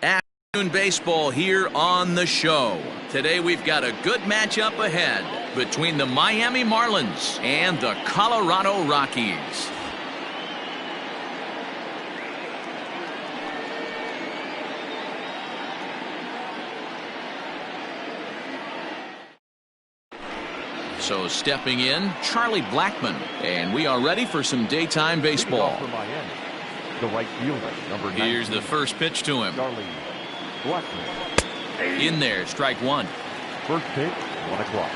Afternoon baseball here on the show. Today we've got a good matchup ahead between the Miami Marlins and the Colorado Rockies. So stepping in, Charlie Blackmon, and we are ready for some daytime baseball. The right fielder, number 19. Here's the first pitch to him. Charlie Blackmon. In there, strike one. First pitch, 1 o'clock.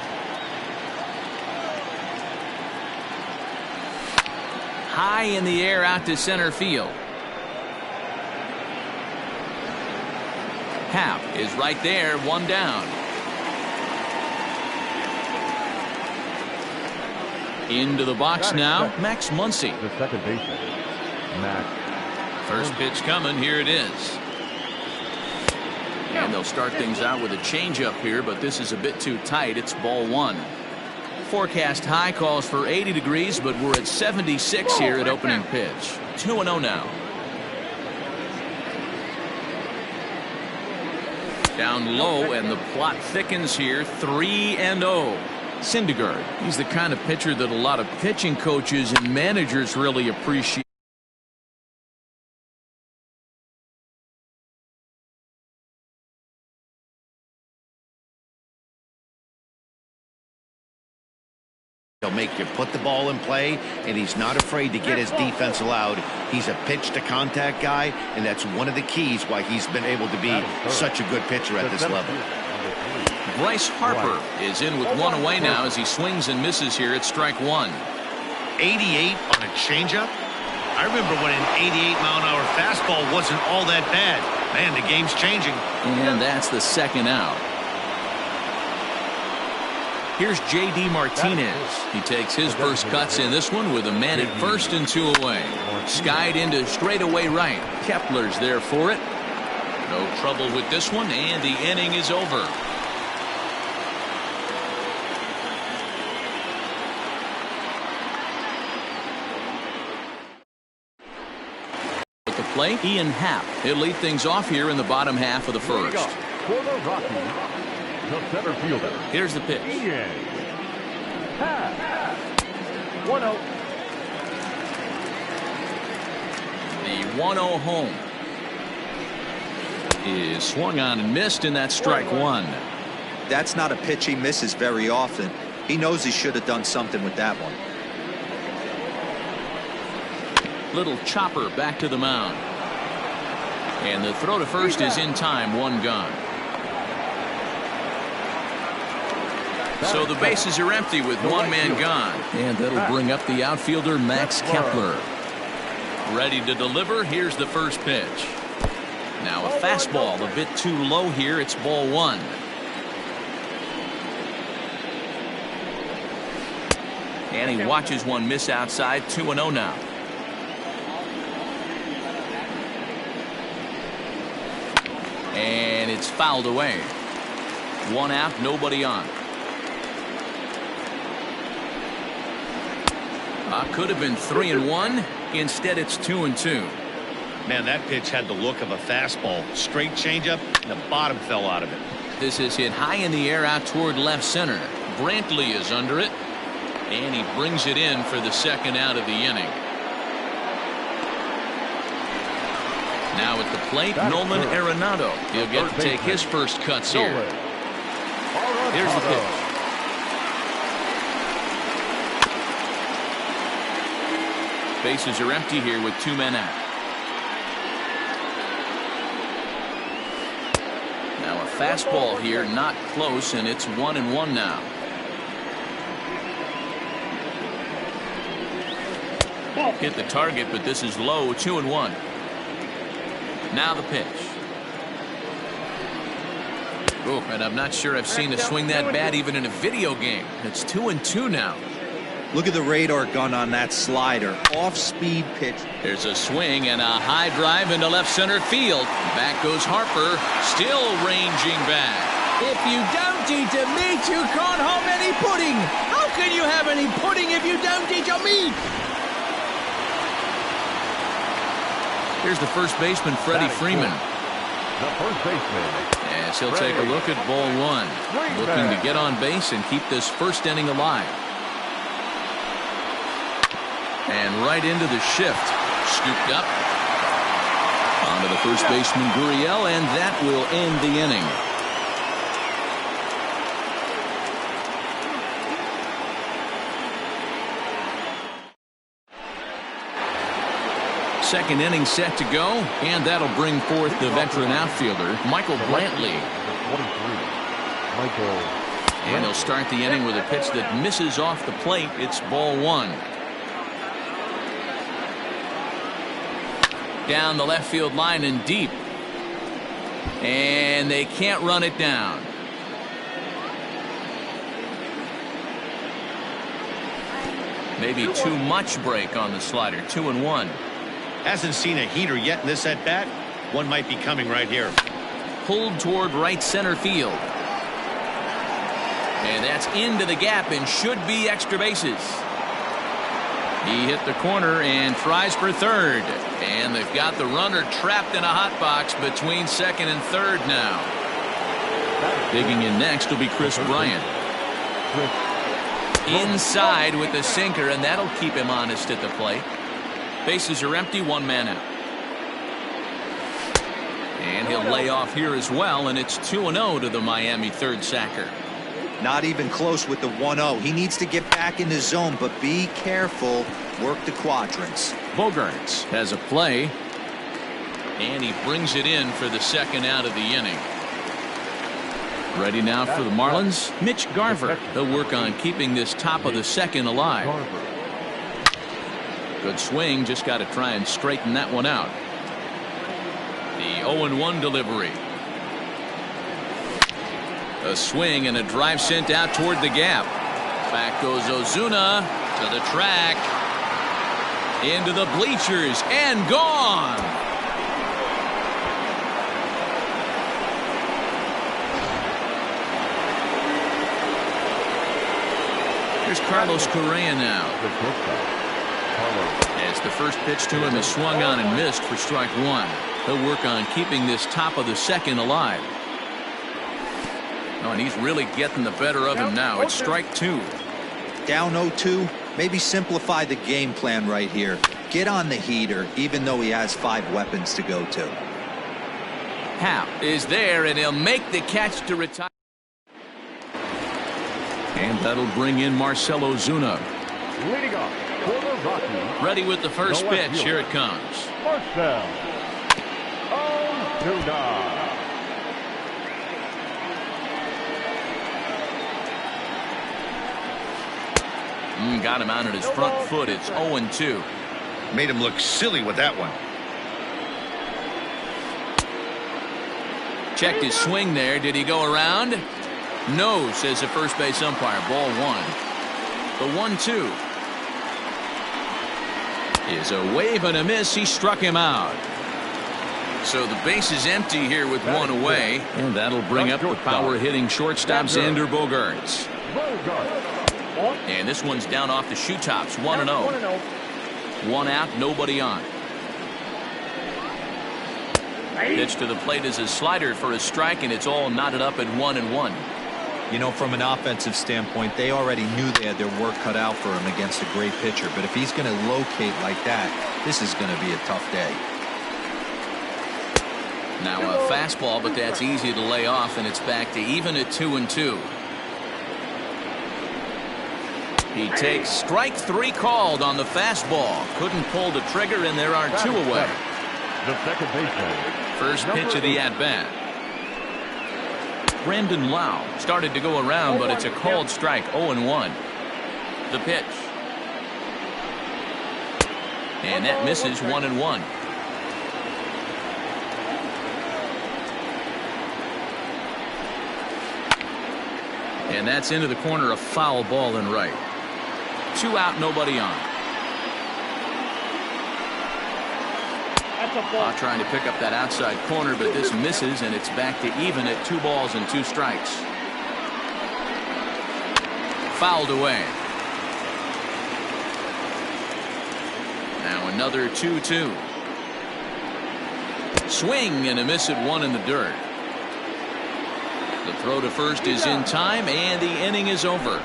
High in the air out to center field. Happ is right there, one down. Into the box now, Max Muncy. The second baseman, Max. First pitch coming, here it is. And they'll start things out with a changeup here, but this is a bit too tight. It's ball one. Forecast high calls for 80 degrees, but we're at 76 here at opening pitch. 2-0 now. Down low, and the plot thickens here. 3-0. Syndergaard. He's the kind of pitcher that a lot of pitching coaches and managers really appreciate. He'll make you put the ball in play, and he's not afraid to get his defense allowed. He's a pitch-to-contact guy, and that's one of the keys why he's been able to be such a good pitcher at this level. Bryce Harper is in with one away now as he swings and misses here at strike one. 88 on a changeup? I remember when an 88-mile-an-hour fastball wasn't all that bad. Man, the game's changing. And that's the second out. Here's J.D. Martinez. He takes his first cuts in this one with a man at first and 2 away. Skied into straightaway right. Kepler's there for it. No trouble with this one, and the inning is over. At the plate, Ian Happ. He'll lead things off here in the bottom half of the first. For the Rockies, the center fielder. Here's the pitch. Ian Happ. 1-0. The 1-0 home is swung on and missed, and that's strike one. That's not a pitch he misses very often. He knows he should have done something with that one. Little chopper back to the mound. And the throw to first is in time, one gone. So the bases are empty with one man gone. And that'll bring up the outfielder, Max Kepler. Ready to deliver. Here's the first pitch. Now a fastball a bit too low here. It's ball one. And he watches one miss outside. 2-0 now. And it's fouled away. One out, nobody on. Could have been 3-1. Instead, it's 2-2. Man, that pitch had the look of a fastball. Straight changeup, and the bottom fell out of it. This is hit high in the air out toward left center. Brantley is under it. And he brings it in for the second out of the inning. Now at the plate, Nolan Arenado. He'll get to take his first cuts here. Here's the pitch. Bases are empty here with 2 men out. Now a fastball here, not close, and it's 1-1 now. Hit the target, but this is low. 2-1. Now the pitch. Oh, and I'm not sure I've seen a swing that bad even in a video game. It's 2-2 now. Look at the radar gun on that slider. Off-speed pitch. There's a swing and a high drive into left center field. Back goes Harper, still ranging back. If you don't eat a meat, you can't have any pudding. How can you have any pudding if you don't eat your meat? Here's the first baseman, Freddie Freeman. The first baseman. As he'll take a look at ball one. Looking to get on base and keep this first inning alive. And right into the shift. Scooped up. Onto the first baseman, Gurriel, and that will end the inning. Second inning set to go, and that'll bring forth the veteran outfielder, Michael Brantley. 23. Michael. And he'll start the inning with a pitch that misses off the plate. It's ball one. Down the left field line and deep. And they can't run it down. Maybe too much break on the slider. 2-1. Hasn't seen a heater yet in this at bat. One might be coming right here. Pulled toward right center field. And that's into the gap and should be extra bases. He hit the corner and tries for third. And they've got the runner trapped in a hot box between second and third now. Digging in next will be Chris Bryant. Inside with the sinker, and that'll keep him honest at the plate. Bases are empty, one man out. And he'll lay off here as well, and it's 2-0 to the Miami third sacker. Not even close with the 1-0. He needs to get back in the zone, but be careful. Work the quadrants. Bogaerts has a play, and he brings it in for the second out of the inning. Ready now for the Marlins, Mitch Garver. He'll work on keeping this top of the second alive. Good swing, just got to try and straighten that one out. The 0-1 delivery. A swing and a drive sent out toward the gap. Back goes Ozuna to the track. Into the bleachers and gone. Here's Carlos Correa now. As the first pitch to him is swung on and missed for strike one. He'll work on keeping this top of the second alive. Oh, and he's really getting the better of him now. It's strike two. Down 0-2. Maybe simplify the game plan right here. Get on the heater, even though he has 5 weapons to go to. Hap is there, and he'll make the catch to retire. And that'll bring in Marcell Ozuna. Leading off for the Rockies. Ready with the first pitch. Here it comes. Marcell Ozuna. Got him out at his front foot. It's 0-2. Made him look silly with that one. Checked his swing there. Did he go around? No, says the first base umpire. Ball one. The 1-2 is a wave and a miss. He struck him out. So the base is empty here with one away. And that'll bring up the power hitting shortstop Xander Bogaerts. And this one's down off the shoe tops. 1-0. One out, nobody on. Pitch to the plate is a slider for a strike, and it's all knotted up at 1-1. You know, from an offensive standpoint, they already knew they had their work cut out for him against a great pitcher. But if he's going to locate like that, this is going to be a tough day. Now a fastball, but that's easy to lay off, and it's back to even at 2-2. He takes strike three called on the fastball. Couldn't pull the trigger, and there are 2 away. The second baseman. First pitch of the at-bat. Brandon Lau started to go around, but it's a called strike. 0-1. The pitch. And that misses. 1-1. And that's into the corner, a foul ball and right. 2 out, nobody on. Trying to pick up that outside corner, but this misses, and it's back to even at 2 balls and 2 strikes. Fouled away. Now another 2-2. Swing and a miss at one in the dirt. The throw to first is in time, and the inning is over.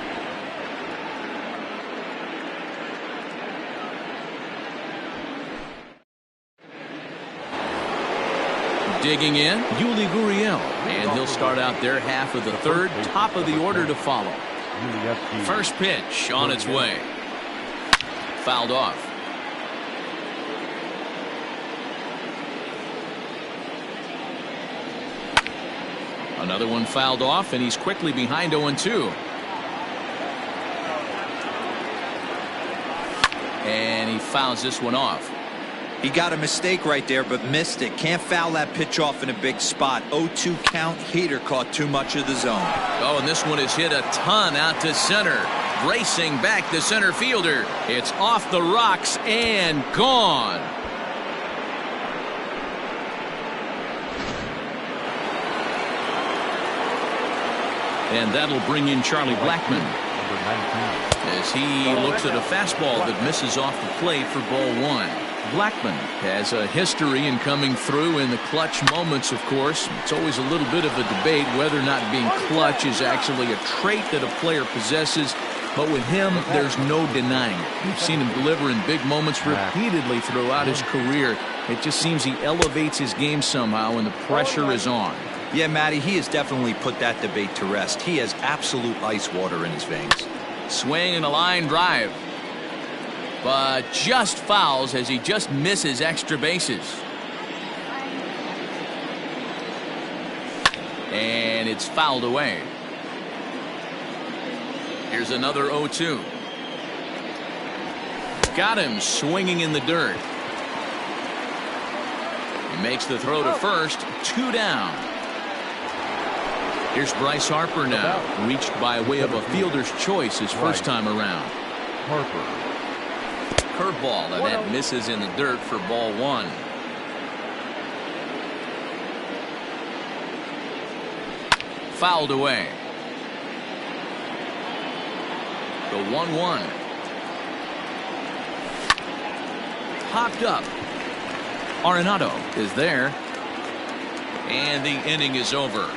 Digging in, Yuli Gurriel, and he'll start out their half of the third, top of the order to follow. First pitch on its way. Fouled off. Another one fouled off, and he's quickly behind 0-2. And he fouls this one off. He got a mistake right there, but missed it. Can't foul that pitch off in a big spot. 0-2 count. Heater caught too much of the zone. Oh, and this one is hit a ton out to center. Racing back the center fielder. It's off the rocks and gone. And that'll bring in Charlie Blackmon as he looks at a fastball that misses off the plate for ball one. Blackmon has a history in coming through in the clutch moments, of course. It's always a little bit of a debate whether or not being clutch is actually a trait that a player possesses. But with him, there's no denying it. We've seen him deliver in big moments repeatedly throughout his career. It just seems he elevates his game somehow when the pressure is on. Yeah, Matty, he has definitely put that debate to rest. He has absolute ice water in his veins. Swing and a line drive. But just fouls as he just misses extra bases. And it's fouled away. Here's another 0-2. Got him swinging in the dirt. He makes the throw to first. 2 down. Here's Bryce Harper now. Reached by way of a fielder's choice his first time around. Harper. Curveball, and that misses in the dirt for ball one. Fouled away. The 1-1. Popped up. Arenado is there. And the inning is over.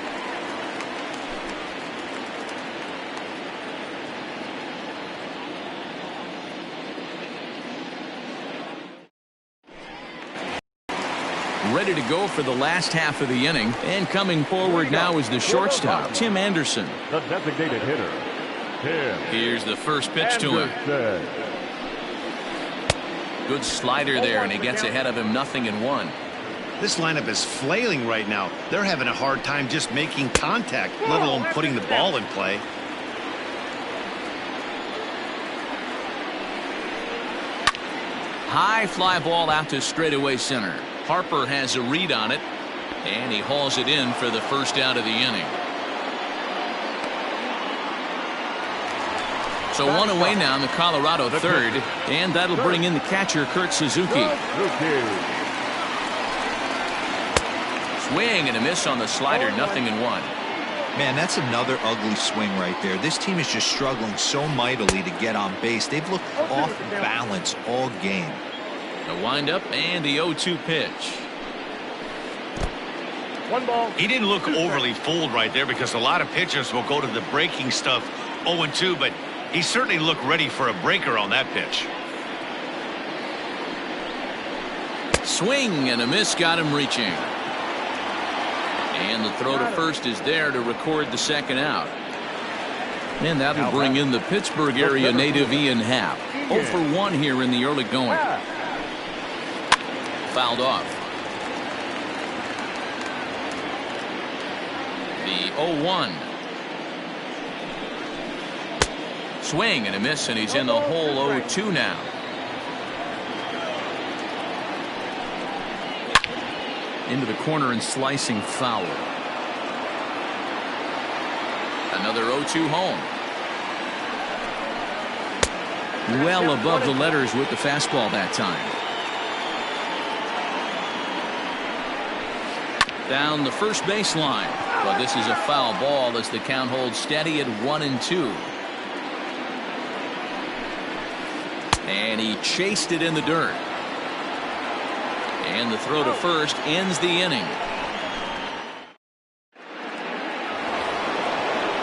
Ready to go for the last half of the inning. And coming forward now is the shortstop, Tim Anderson. The designated hitter, Tim. Here's the first pitch to him. Good slider there, and he gets ahead of him 0-1. This lineup is flailing right now. They're having a hard time just making contact, let alone putting the ball in play. High fly ball out to straightaway center. Harper has a read on it, and he hauls it in for the first out of the inning. So one away now in the Colorado third, and that'll bring in the catcher, Kurt Suzuki. Swing and a miss on the slider, 0-1. Man, that's another ugly swing right there. This team is just struggling so mightily to get on base. They've looked off balance all game. The windup and the 0-2 pitch. 1 ball. He didn't look overly fooled right there because a lot of pitchers will go to the breaking stuff 0-2, but he certainly looked ready for a breaker on that pitch. Swing and a miss got him reaching. And the throw to first is there to record the second out. And that'll bring in the Pittsburgh area native Ian Happ. 0-for-1 here in the early going. Fouled off. The 0-1. Swing and a miss, and he's in the hole 0-2 now. Into the corner and slicing foul. Another 0-2 home. Well above the letters with the fastball that time. Down the first baseline. But this is a foul ball as the count holds steady at 1-2. And he chased it in the dirt. And the throw to first ends the inning.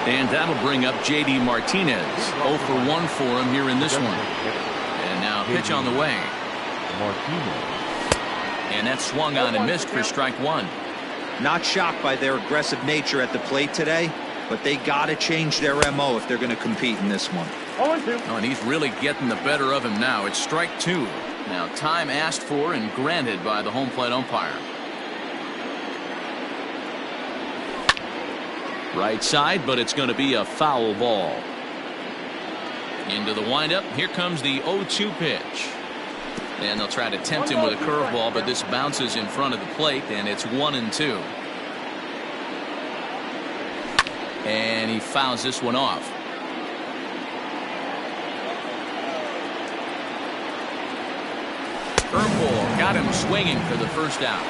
And that'll bring up J.D. Martinez. 0 for 1 for him here in this one. And now pitch on the way. And that swung on and missed for strike one. Not shocked by their aggressive nature at the plate today, but they got to change their MO if they're going to compete in this one. Oh, and he's really getting the better of him now. It's strike two. Now time asked for and granted by the home plate umpire. Right side, but it's going to be a foul ball. Into the windup. Here comes the 0-2 pitch. And they'll try to tempt him with a curveball, but this bounces in front of the plate, and it's 1-2. And he fouls this one off. Curveball got him swinging for the first out.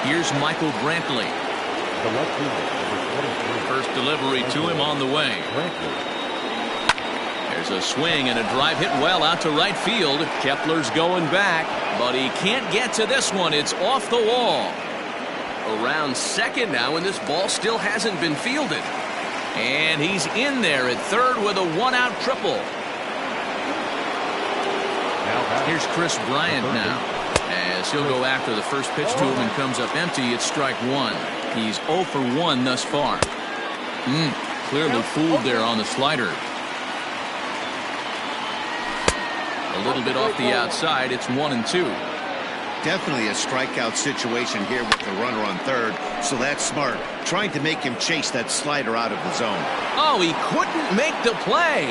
Here's Michael Brantley. First delivery to him on the way. There's a swing and a drive hit well out to right field. Kepler's going back, but he can't get to this one. It's off the wall. Around second now, and this ball still hasn't been fielded. And he's in there at third with a one-out triple. Here's Chris Bryant now, as he'll go after the first pitch to him and comes up empty. It's strike one. He's 0 for 1 thus far. Clearly fooled there on the slider. A little bit off the outside. It's 1-2. Definitely a strikeout situation here with the runner on third, so that's smart. Trying to make him chase that slider out of the zone. Oh, he couldn't make the play.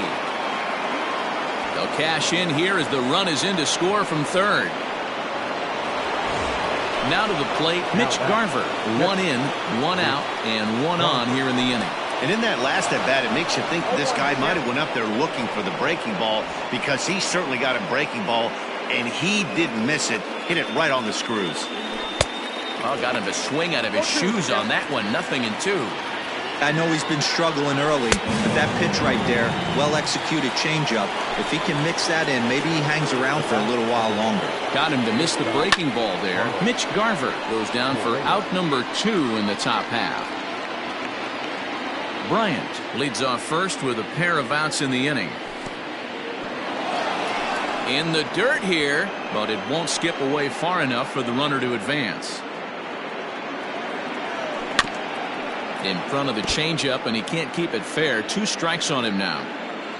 They'll cash in here as the run is in to score from third. Now to the plate, Mitch Garver. 1 in, 1 out, and 1 on here in the inning. And in that last at bat, it makes you think this guy might have went up there looking for the breaking ball, because he certainly got a breaking ball, and he didn't miss it. Hit it right on the screws. Well, got him to swing out of his shoes on that one. 0-2. I know he's been struggling early, but that pitch right there, well-executed changeup, if he can mix that in, maybe he hangs around for a little while longer. Got him to miss the breaking ball there. Mitch Garver goes down for out number 2 in the top half. Bryant leads off first with a pair of outs in the inning. In the dirt here, but it won't skip away far enough for the runner to advance. In front of the changeup, and he can't keep it fair. 2 strikes on him now.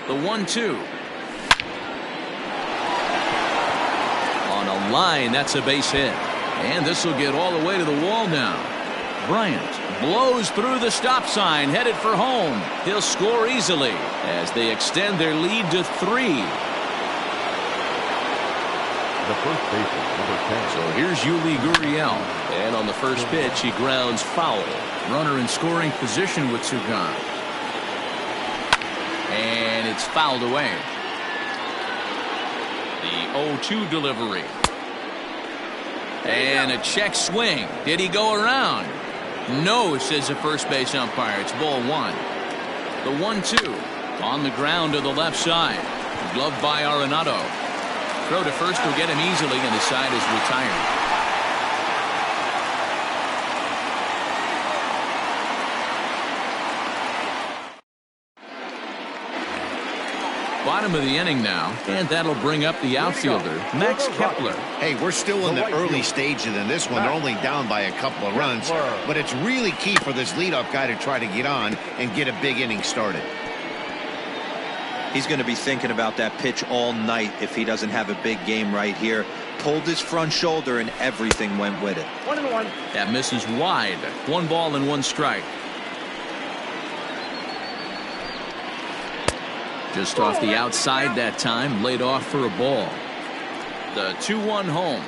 The 1-2. On a line, that's a base hit. And this will get all the way to the wall now. Bryant blows through the stop sign, headed for home. He'll score easily as they extend their lead to 3. The first baseman, number 10. So here's Yuli Gurriel, and on the first pitch he grounds foul. Runner in scoring position with 2 gone. And it's fouled away. The 0-2 delivery. And a check swing. Did he go around? No, says the first base umpire. It's ball 1. The 1-2 on the ground to the left side. Gloved by Arenado. Throw to first will get him easily, and the side is retired. Bottom of the inning now, and that'll bring up the outfielder, Max Kepler. Hey, we're still in the early stages in this one. They're only down by a couple of runs, but it's really key for this leadoff guy to try to get on and get a big inning started. He's going to be thinking about that pitch all night if he doesn't have a big game right here. Pulled his front shoulder and everything went with it. 1-1. That misses wide. 1 ball and 1 strike. Just off the outside that time, laid off for a ball. The 2-1 home.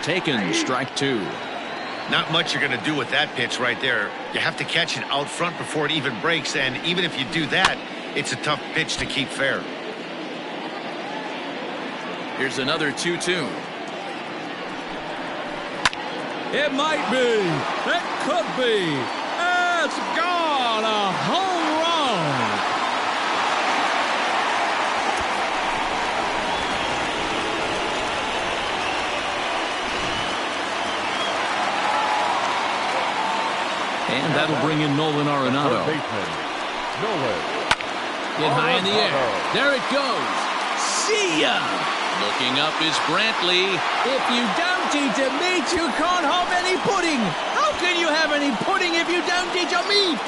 Taken, strike 2. Not much you're going to do with that pitch right there. You have to catch it out front before it even breaks, and even if you do that, it's a tough pitch to keep fair. Here's another 2-2. It might be. It could be. It's gone. A home run. And that'll bring in Nolan Arenado. Third baseman, Nolan. Hit high in the air. There it goes. See ya! Looking up is Brantley. If you don't eat a meat, you can't have any pudding. How can you have any pudding if you don't eat your meat?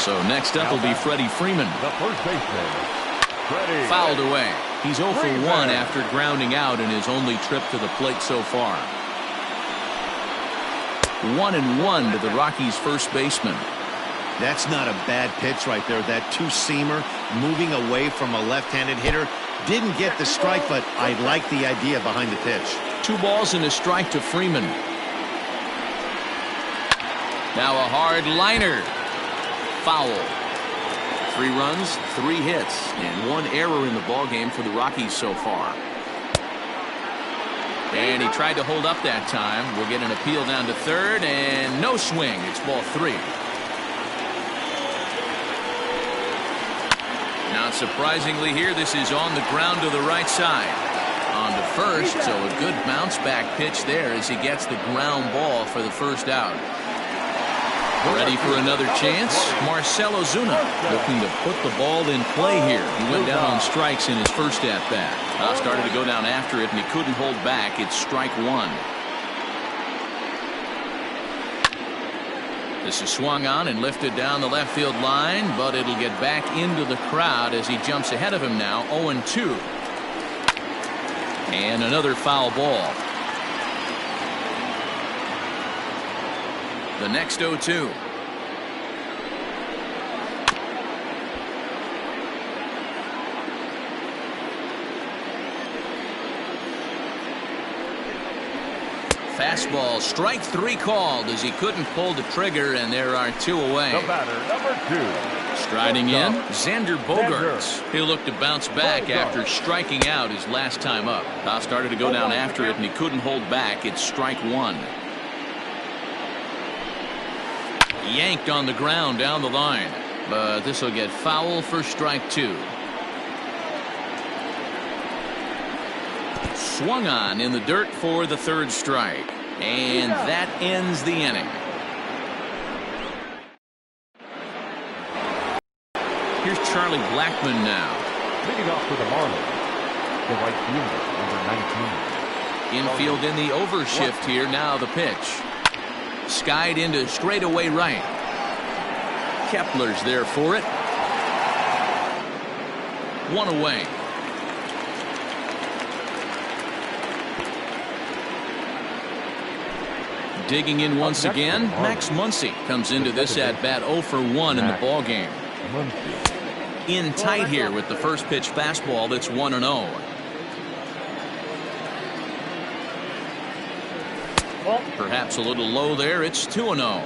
So next up will be Freddie Freeman. The first baseman, Freddie. Fouled away. He's 0 for 1 after grounding out in his only trip to the plate so far. 1-1 to the Rockies' first baseman. That's not a bad pitch right there. That two-seamer moving away from a left-handed hitter. Didn't get the strike, but I like the idea behind the pitch. 2 balls and a strike to Freeman. Now a hard liner. Foul. 3 runs, 3 hits, and 1 error in the ballgame for the Rockies so far. And he tried to hold up that time. We'll get an appeal down to third, and no swing. It's ball 3. Not surprisingly here, this is on the ground to the right side. On to first, so a good bounce back pitch there as he gets the ground ball for the first out. Ready for another chance? Marcell Ozuna looking to put the ball in play here. He went down on strikes in his first at-bat. Started to go down after it, and he couldn't hold back. It's strike 1. This is swung on and lifted down the left field line, but it'll get back into the crowd as he jumps ahead of him now, 0-2. And another foul ball. The next 0-2. Fastball, strike 3 called as he couldn't pull the trigger, and there are 2 away. The batter, number 2. Striding in, Xander Bogaerts. He'll look to bounce back after striking out his last time up. Started to go down after it, and he couldn't hold back. It's strike 1. Yanked on the ground down the line, but this will get foul for strike 2. Swung on in the dirt for the 3rd strike, and that ends the inning. Here's Charlie Blackmon now. Leading off for the Marlins, the right fielder, number 19. Infield in the overshift here. Now the pitch. Skied into straightaway right. Kepler's there for it. 1 away. Digging in once again, Max Muncy comes into this at-bat 0 for 1 in the ballgame. In tight here with the first pitch fastball that's 1-0. Perhaps a little low there. It's 2-0.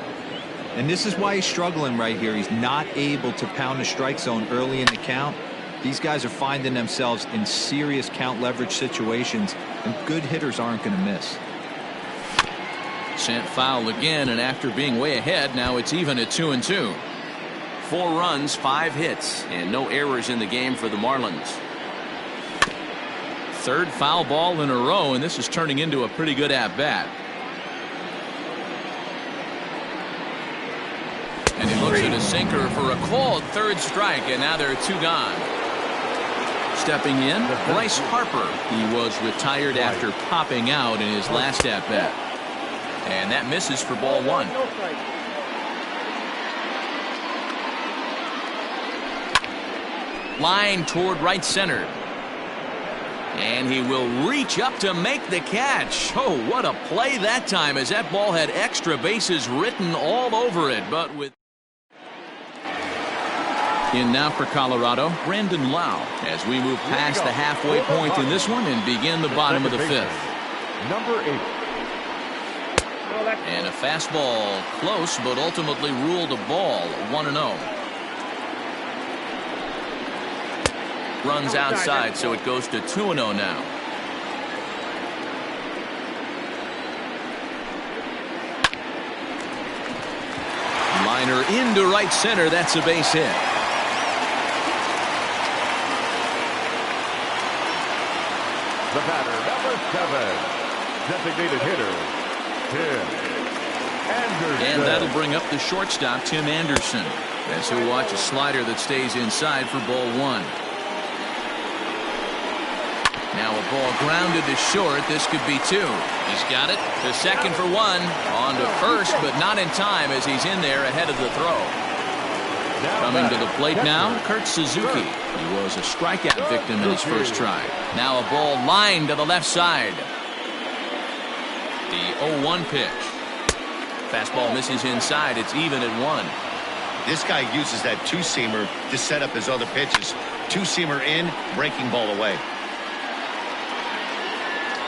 And this is why he's struggling right here. He's not able to pound the strike zone early in the count. These guys are finding themselves in serious count leverage situations, and good hitters aren't going to miss. Sent foul again, and after being way ahead, now it's even at 2-2. 4 runs, 5 hits, and no errors in the game for the Marlins. 3rd foul ball in a row, and this is turning into a pretty good at-bat. And he looks at a sinker for a called 3rd strike, and now there are 2 gone. Stepping in, Bryce Harper. He was retired after popping out in his last at-bat. And that misses for ball 1. Line toward right center. And he will reach up to make the catch. Oh, what a play that time, as that ball had extra bases written all over it. But with in now for Colorado, Brandon Lau, as we move past the halfway point in this one and begin the bottom of the 5th. Number 8. And a fastball close, but ultimately ruled a ball. 1-0. Runs outside, so it goes to 2-0 now. Liner into right center. That's a base hit. The batter, number 7. designated hitter, Tim Anderson. And that'll bring up the shortstop, Tim Anderson, as he'll watch a slider that stays inside for ball one. Now a ball grounded to short. This could be two. He's got it to second for one. On to first, but not in time as he's in there ahead of the throw. Coming to the plate now, Kurt Suzuki. He was a strikeout victim in his first try. Now a ball lined to the left side. The 0-1 pitch. Fastball misses inside. It's even at one. This guy uses that two-seamer to set up his other pitches. Two-seamer in, breaking ball away.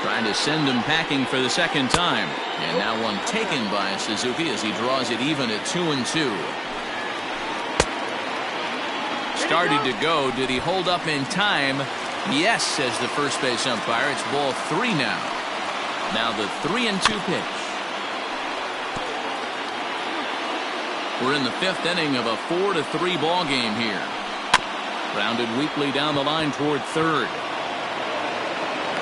Trying to send him packing for the second time. And now one taken by Suzuki as he draws it even at 2-2. Started to go. Did he hold up in time? Yes, says the first base umpire. It's ball three now. Now the 3-2 pitch. We're in the fifth inning of a 4-3 ball game here. Grounded weakly down the line toward third.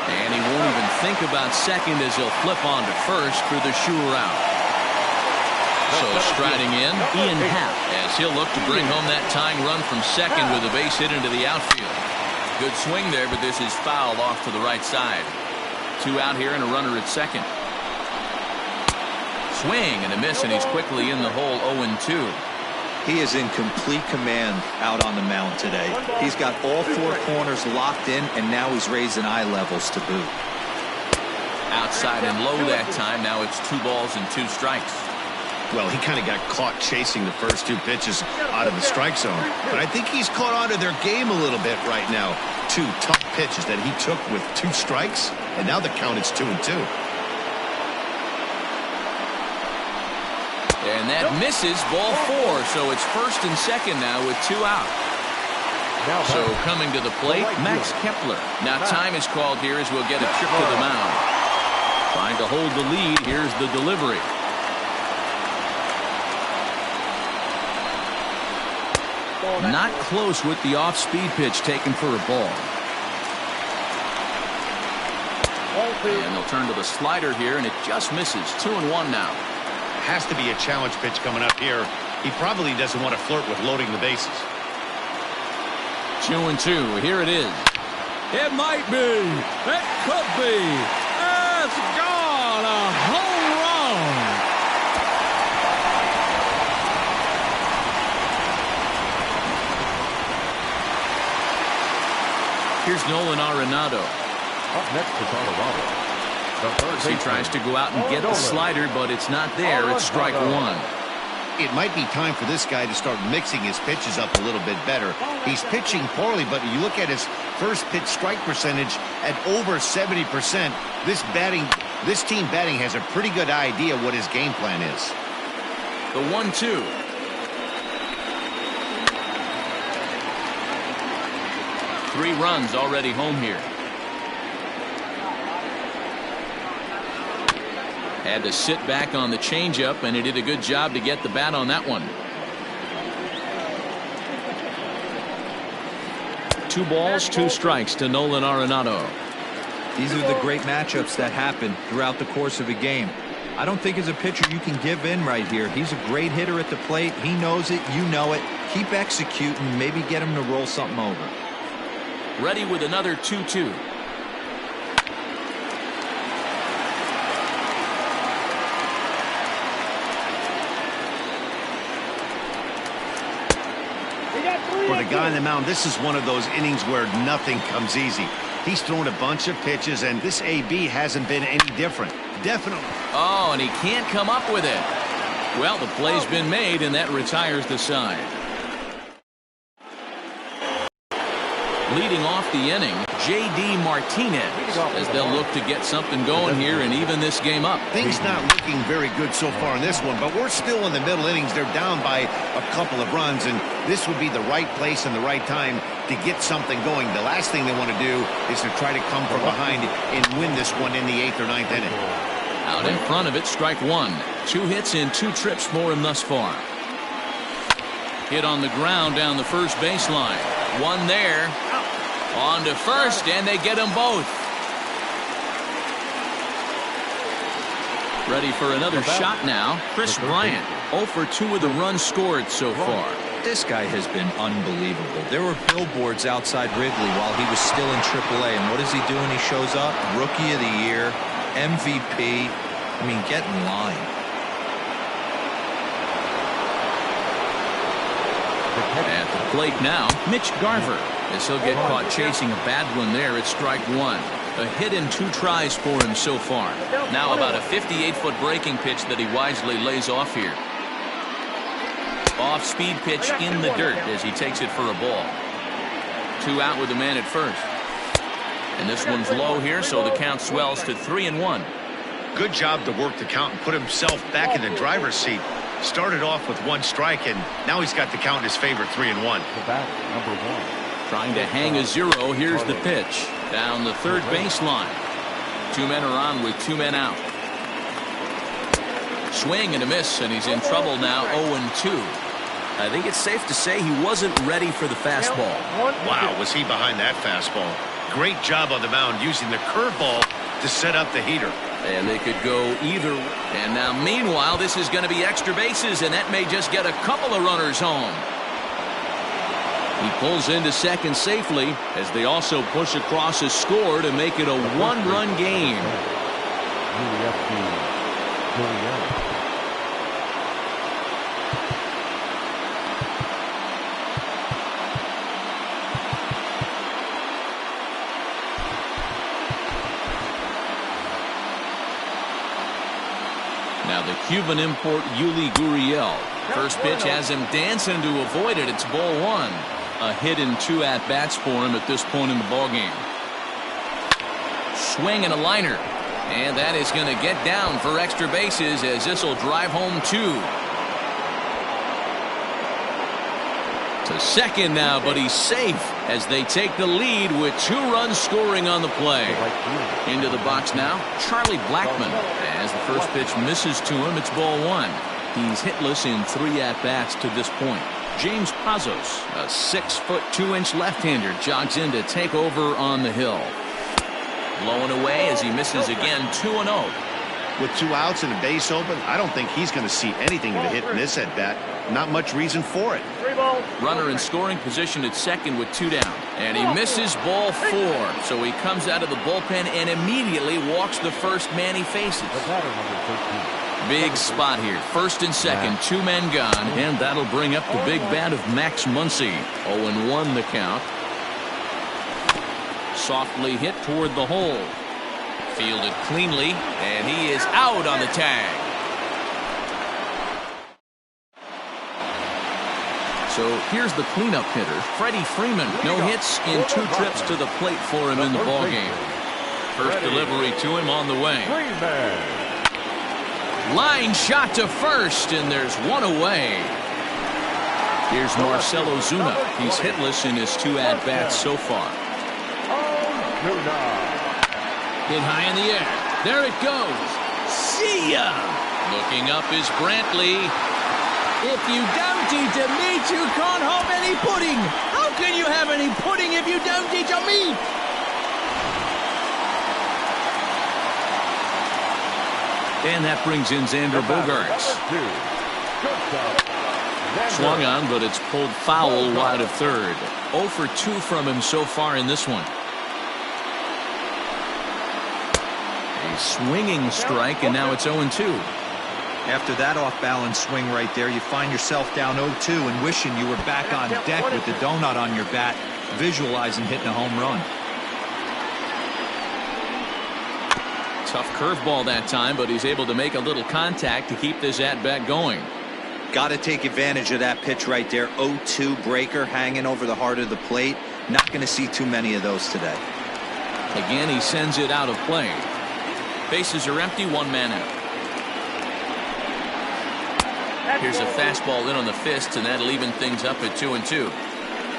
And he won't even think about second as he'll flip on to first for the sure out. So striding in, Ian Happ, as he'll look to bring home that tying run from second with a base hit into the outfield. Good swing there, but this is fouled off to the right side. Two out here and a runner at second. Swing and a miss, and he's quickly in the hole 0-2. He is in complete command out on the mound today. He's got all four corners locked in, and now he's raising eye levels to boot. Outside and low that time. Now it's 2 balls and 2 strikes. Well, he kind of got caught chasing the first 2 pitches out of the strike zone. But I think he's caught on to their game a little bit right now. 2 tough pitches that he took with 2 strikes, and now the count is 2-2. And that misses ball 4, so it's first and second now with 2 out. So coming to the plate, Max Kepler. Now time is called here as we'll get a trip to the mound. Trying to hold the lead. Here's the delivery. Not close with the off-speed pitch taken for a ball. And they'll turn to the slider here, and it just misses. 2-1 now. Has to be a challenge pitch coming up here. He probably doesn't want to flirt with loading the bases. 2-2. Here it is. It might be. It could be. It's gone. A home run. Here's Nolan Arenado. Up next to Colorado. He tries to go out and get the slider, but it's not there. It's strike 1. It might be time for this guy to start mixing his pitches up a little bit better. He's pitching poorly, but you look at his first pitch strike percentage at over 70%. This team batting has a pretty good idea what his game plan is. The 1-2. Three runs already home here. Had to sit back on the changeup, and he did a good job to get the bat on that one. 2 balls, 2 strikes to Nolan Arenado. These are the great matchups that happen throughout the course of a game. I don't think as a pitcher you can give in right here. He's a great hitter at the plate. He knows it. You know it. Keep executing. Maybe get him to roll something over. Ready with another 2-2. For the guy on the mound, this is one of those innings where nothing comes easy. He's thrown a bunch of pitches, and this AB hasn't been any different. Definitely. Oh, and he can't come up with it. Well, the play's been made, and that retires the side. Leading off the inning, J.D. Martinez, as they'll look to get something going here and even this game up. Things not looking very good so far in this one, but we're still in the middle innings. They're down by a couple of runs, and this would be the right place and the right time to get something going. The last thing they want to do is to try to come from behind and win this one in the 8th or 9th inning. Out in front of it, strike 1. 2 hits and 2 trips for him thus far. Hit on the ground down the first baseline. One there. On to first, and they get them both. Ready for another shot now. Chris Bryant, 0 for 2 with the runs scored so far. This guy has been unbelievable. There were billboards outside Wrigley while he was still in AAA, and what does he do when he shows up? Rookie of the Year, MVP. I mean, get in line. At the plate now, Mitch Garver, as he'll get caught chasing a bad one there at strike 1. A hit in 2 tries for him so far. Now about a 58-foot breaking pitch that he wisely lays off here. Off-speed pitch in the dirt as he takes it for a ball. 2 out with the man at first. And this one's low here, so the count swells to 3-1. Good job to work the count and put himself back in the driver's seat. Started off with 1 strike, and now he's got the count in his favor, 3-1. The batter, number 1. Trying to hang a 0. Here's the pitch. Down the third baseline. 2 men are on with 2 men out. Swing and a miss, and he's in trouble now, 0-2. I think it's safe to say he wasn't ready for the fastball. Wow, was he behind that fastball. Great job on the mound using the curveball to set up the heater. And they could go either way. And now, meanwhile, this is going to be extra bases, and that may just get a couple of runners home. He pulls into second safely as they also push across a score to make it a 1-run game. Now the Cuban import Yuli Gurriel. First pitch has him dancing to avoid it. It's ball 1. A hit in 2 at-bats for him at this point in the ballgame. Swing and a liner. And that is going to get down for extra bases as this will drive home 2. To second now, but he's safe as they take the lead with 2 runs scoring on the play. Into the box now, Charlie Blackmon. As the first pitch misses to him, it's ball 1. He's hitless in 3 at-bats to this point. James Pazos, a 6-foot 2-inch left-hander, jogs in to take over on the hill. Blowing away as he misses again, 2-0. With 2 outs and a base open, I don't think he's going to see anything of a hit in this at-bat. Not much reason for it. Runner in scoring position at second with 2 down. And he misses ball 4. So he comes out of the bullpen and immediately walks the first man he faces. Big spot here. First and second, 2 men gone. And that'll bring up the big bat of Max Muncy. 0-1 the count. Softly hit toward the hole. Fielded cleanly, and he is out on the tag. So here's the cleanup hitter, Freddie Freeman. No hits in 2 trips to the plate for him in the ballgame. First delivery to him on the way. Line shot to first, and there's 1 away. Here's Marcell Ozuna. He's hitless in his 2 at-bats so far. Hit high in the air. There it goes. See ya! Looking up is Brantley. If you don't eat the meat, you can't have any pudding. How can you have any pudding if you don't eat your meat? And that brings in Xander Bogaerts. Swung on, but it's pulled foul wide of third. 0 for 2 from him so far in this one. A swinging strike, and now it's 0-2. After that off-balance swing right there, you find yourself down 0-2 and wishing you were back on deck with the donut on your bat, visualizing hitting a home run. Tough curveball that time, but he's able to make a little contact to keep this at-bat going. Got to take advantage of that pitch right there. 0-2 breaker hanging over the heart of the plate. Not going to see too many of those today. Again, he sends it out of play. Bases are empty, 1 man out. Here's a fastball in on the fists, and that'll even things up at 2-2.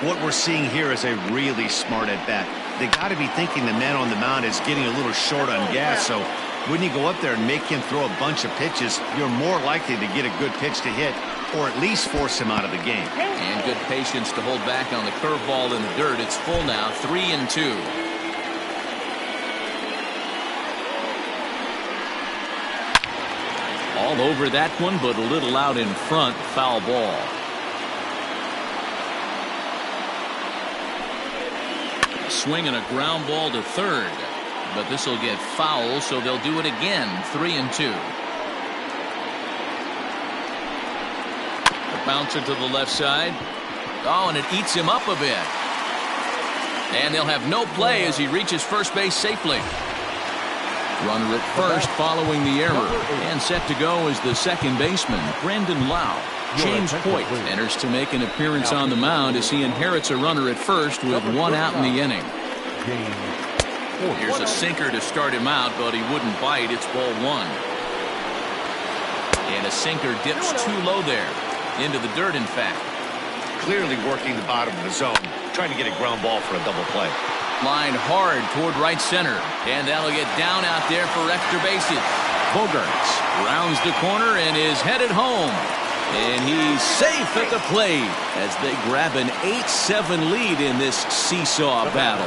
What we're seeing here is a really smart at-bat. They got to be thinking the man on the mound is getting a little short on gas, so when you go up there and make him throw a bunch of pitches, you're more likely to get a good pitch to hit, or at least force him out of the game. And good patience to hold back on the curveball in the dirt. It's full now, 3-2. All over that one, but a little out in front. Foul ball. Swing and a ground ball to third. But this will get foul, so they'll do it again. 3-2. The bouncer to the left side. Oh, and it eats him up a bit. And they'll have no play as he reaches first base safely. Runner at first following the error. And set to go is the second baseman, Brandon Lau. James Hoyt enters to make an appearance on the mound as he inherits a runner at first with one out in the inning. Here's a sinker to start him out, but he wouldn't bite. It's ball one. And a sinker dips too low there. Into the dirt, in fact. Clearly working the bottom of the zone, trying to get a ground ball for a double play. Lined hard toward right center. And that'll get down out there for extra bases. Bogarts rounds the corner and is headed home. And he's safe at the plate as they grab an 8-7 lead in this seesaw battle.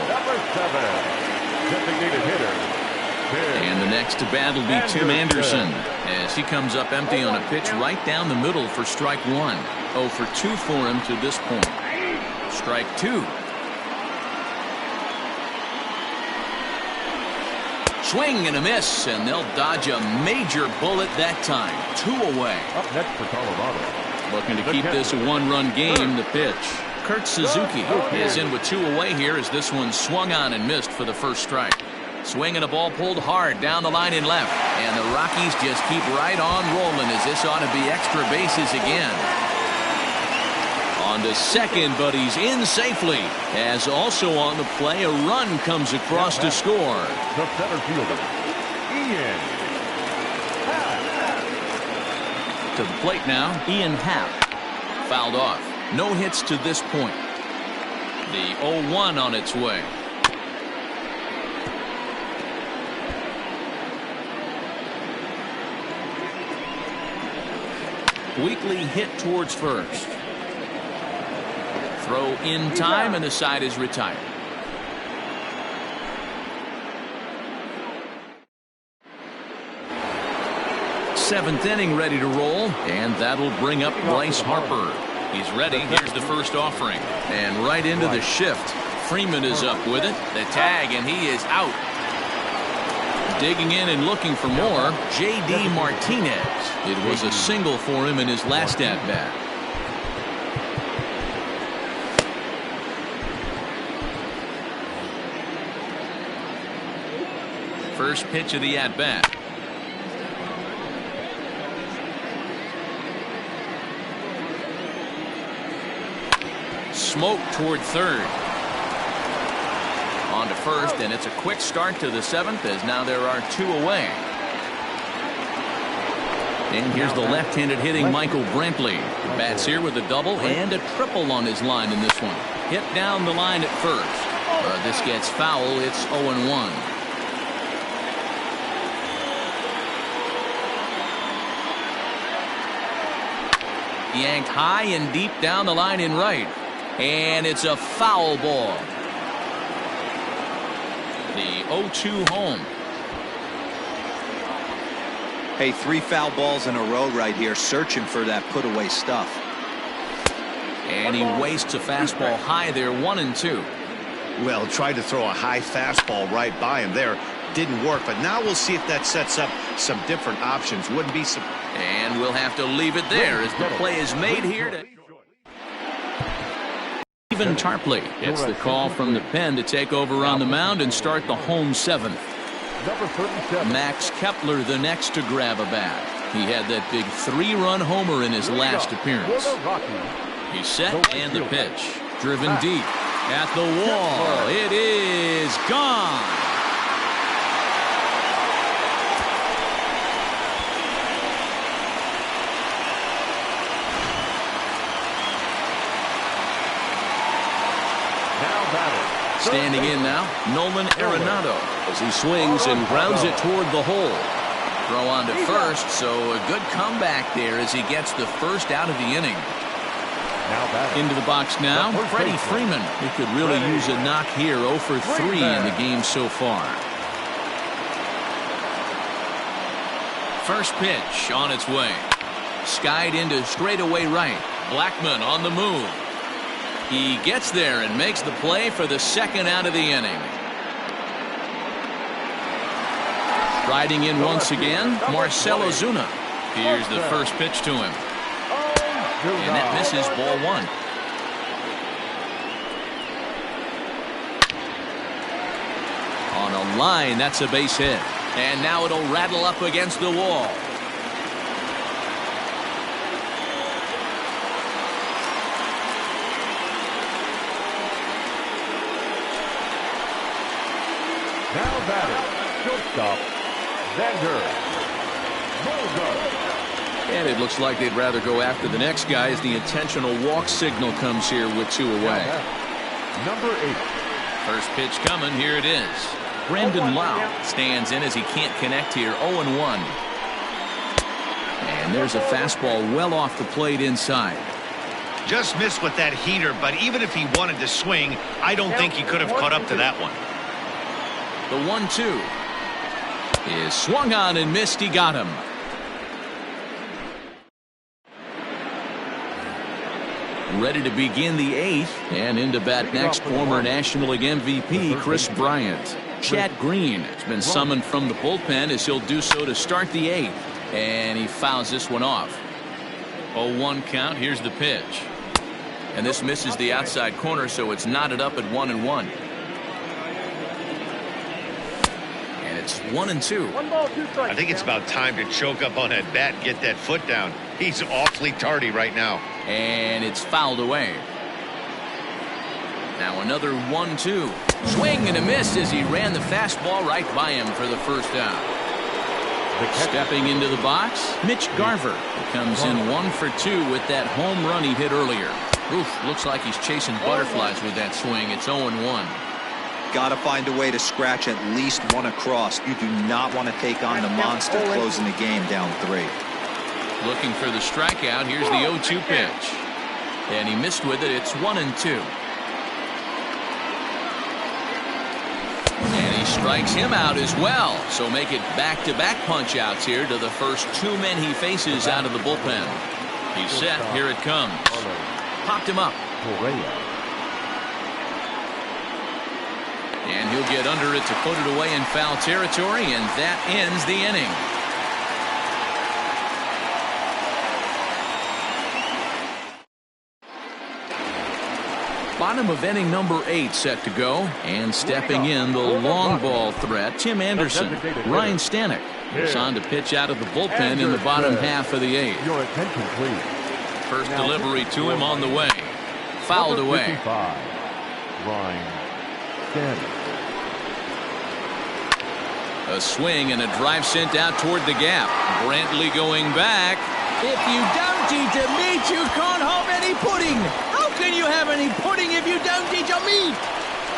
And the next to bat will be Tim Anderson as he comes up empty on a pitch right down the middle for strike one. 0 for 2 for him to this point. Strike two. Swing and a miss, and they'll dodge a major bullet that time. 2 away. Up next for Colorado. Looking to keep this a one-run game. The pitch. Kurt Suzuki is in with 2 away here as this one swung on and missed for the first strike. Swing and a ball pulled hard down the line in left. And the Rockies just keep right on rolling as this ought to be extra bases again. On to second, but he's in safely. As also on the play, a run comes across to score. The center fielder, Ian Happ. To the plate now, Ian Happ. Fouled off. No hits to this point. The 0-1 on its way. Weekly hit towards first. Throw in time, and the side is retired. Seventh inning ready to roll, and that'll bring up Bryce Harper. He's ready. Here's the first offering. And right into the shift. Freeman is up with it. The tag, and he is out. Digging in and looking for more, J.D. Martinez. It was a single for him in his last at-bat. First pitch of the at-bat. Smoke toward third. On to first, and it's a quick start to the seventh as now there are 2 away. And here's the left-handed hitting Michael Brantley. Bats here with a double and a triple on his line in this one. Hit down the line at first. This gets foul. It's 0-1. Yanked high and deep down the line in right. And it's a foul ball. The 0-2 home. Hey, 3 foul balls in a row right here, searching for that put-away stuff. And he wastes a fastball high there, 1-2. Well, tried to throw a high fastball right by him there. Didn't work, but now we'll see if that sets up some different options. Wouldn't be some. And we'll have to leave it there as the play is made here to Stephen Tarpley gets the call from the pen to take over on the mound and start the home seventh. Number 37. Max Kepler the next to grab a bat. He had that big 3-run homer in his last appearance. He's set and the pitch. Driven deep at the wall. It is gone. Standing in now, Nolan Arenado as he swings and grounds it toward the hole. Throw on to first, so a good comeback there as he gets the first out of the inning. Into the box now, Freddie Freeman. He could really use a knock here, 0 for 3 in the game so far. First pitch on its way. Skied into straightaway right. Blackman on the move. He gets there and makes the play for the second out of the inning. Riding in once again, Marcell Ozuna. Here's the first pitch to him. And that misses, ball one. On a line, that's a base hit. And now it'll rattle up against the wall. Now batting, shortstop, Xander. And it looks like they'd rather go after the next guy as the intentional walk signal comes here with 2 away. Number 8. First pitch coming. Here it is. Brandon Lau stands in as he can't connect here. 0-1. And there's a fastball well off the plate inside. Just missed with that heater, but even if he wanted to swing, I don't think he could have caught up to that one. The 1-2 is swung on and missed. He got him. Ready to begin the 8th, and into bat next, former National League MVP Chris Bryant. Chad Green has been summoned from the bullpen as he'll do so to start the 8th, and he fouls this one off. 0-1 count. Here's the pitch, and this misses the outside corner, so it's knotted up at 1-1. And it's 1-2. I think it's about time to choke up on that bat and get that foot down. He's awfully tardy right now. And it's fouled away. Now another 1-2. Swing and a miss as he ran the fastball right by him for the first out. Stepping into the box, Mitch Garver. He comes in 1 for 2 with that home run he hit earlier. Oof, looks like he's chasing butterflies with that swing. It's 0-1. Got to find a way to scratch at least one across. You do not want to take on the monster closing the game down 3. Looking for the strikeout. Here's the 0-2 pitch. And he missed with it. It's 1-2. And he strikes him out as well. So make it back-to-back punch-outs here to the first 2 men he faces out of the bullpen. He's set. Here it comes. Popped him up. And he'll get under it to put it away in foul territory, and that ends the inning. Bottom of inning number 8 set to go, and stepping in the long ball threat, Tim Anderson. Ryan Stanek is on to pitch out of the bullpen in the bottom half of the 8th. Your attention, please. First delivery to him on the way. Fouled away. Ryan Stanek. A swing and a drive sent out toward the gap. Brantley going back. If you don't eat the meat, you can't have any pudding. How can you have any pudding if you don't eat your meat?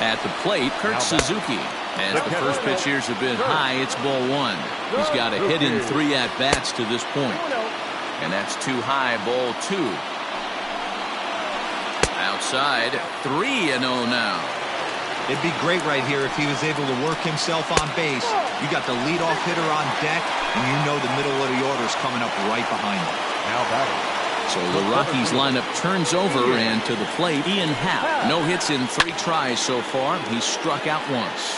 At the plate, Kurt Suzuki. As the first pitch here's a bit high, it's ball 1. He's got a hit in 3 at-bats to this point. And that's too high, ball 2. Outside, 3-0 now. It'd be great right here if he was able to work himself on base. You got the leadoff hitter on deck, and you know the middle of the order is coming up right behind him. Now batting. So the Rockies lineup turns over, and to the plate, Ian Happ. No hits in 3 tries so far. He's struck out once.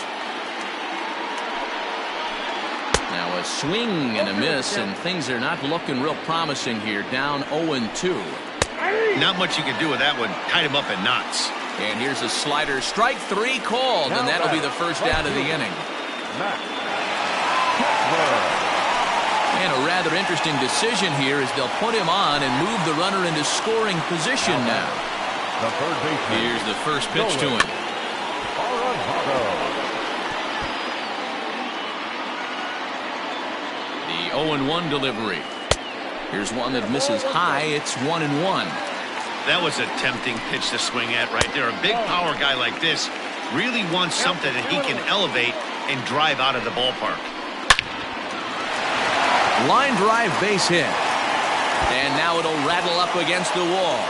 Now a swing and a miss, and things are not looking real promising here. Down 0-2. Not much you can do with that one. Tied him up in knots. And here's a slider. Strike 3 called, and that'll be the first out of the inning. And a rather interesting decision here as they'll put him on and move the runner into scoring position now. Here's the first pitch to him. The 0-1 delivery. Here's one that misses high. It's 1-1. That was a tempting pitch to swing at right there. A big power guy like this really wants something that he can elevate and drive out of the ballpark. Line drive, base hit. And now it'll rattle up against the wall.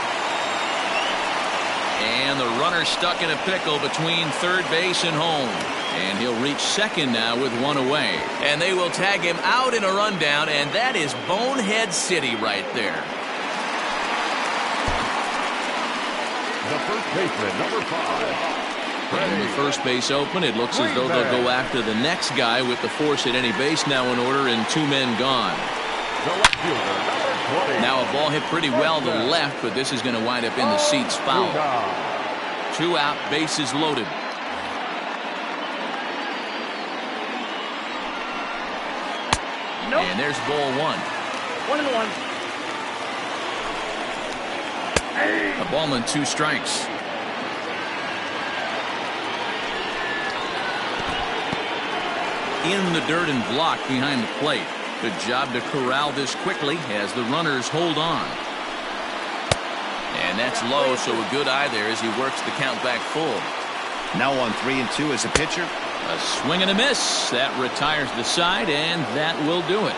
And the runner's stuck in a pickle between third base and home. And he'll reach second now with one away. And they will tag him out in a rundown, and that is Bonehead City right there. The first baseman, number 5. And the first base open, it looks as though they'll go after the next guy with the force at any base now in order and 2 men gone. The left fielder, number 20. Now a ball hit pretty well to the left, but this is going to wind up in the seats foul. 2 out, bases loaded. Nope. And there's ball 1. 1-1. A ball and 2 strikes. In the dirt and blocked behind the plate. Good job to corral this quickly as the runners hold on. And that's low, so a good eye there as he works the count back full. Now on 3-2 as a pitcher. A swing and a miss. That retires the side, and that will do it.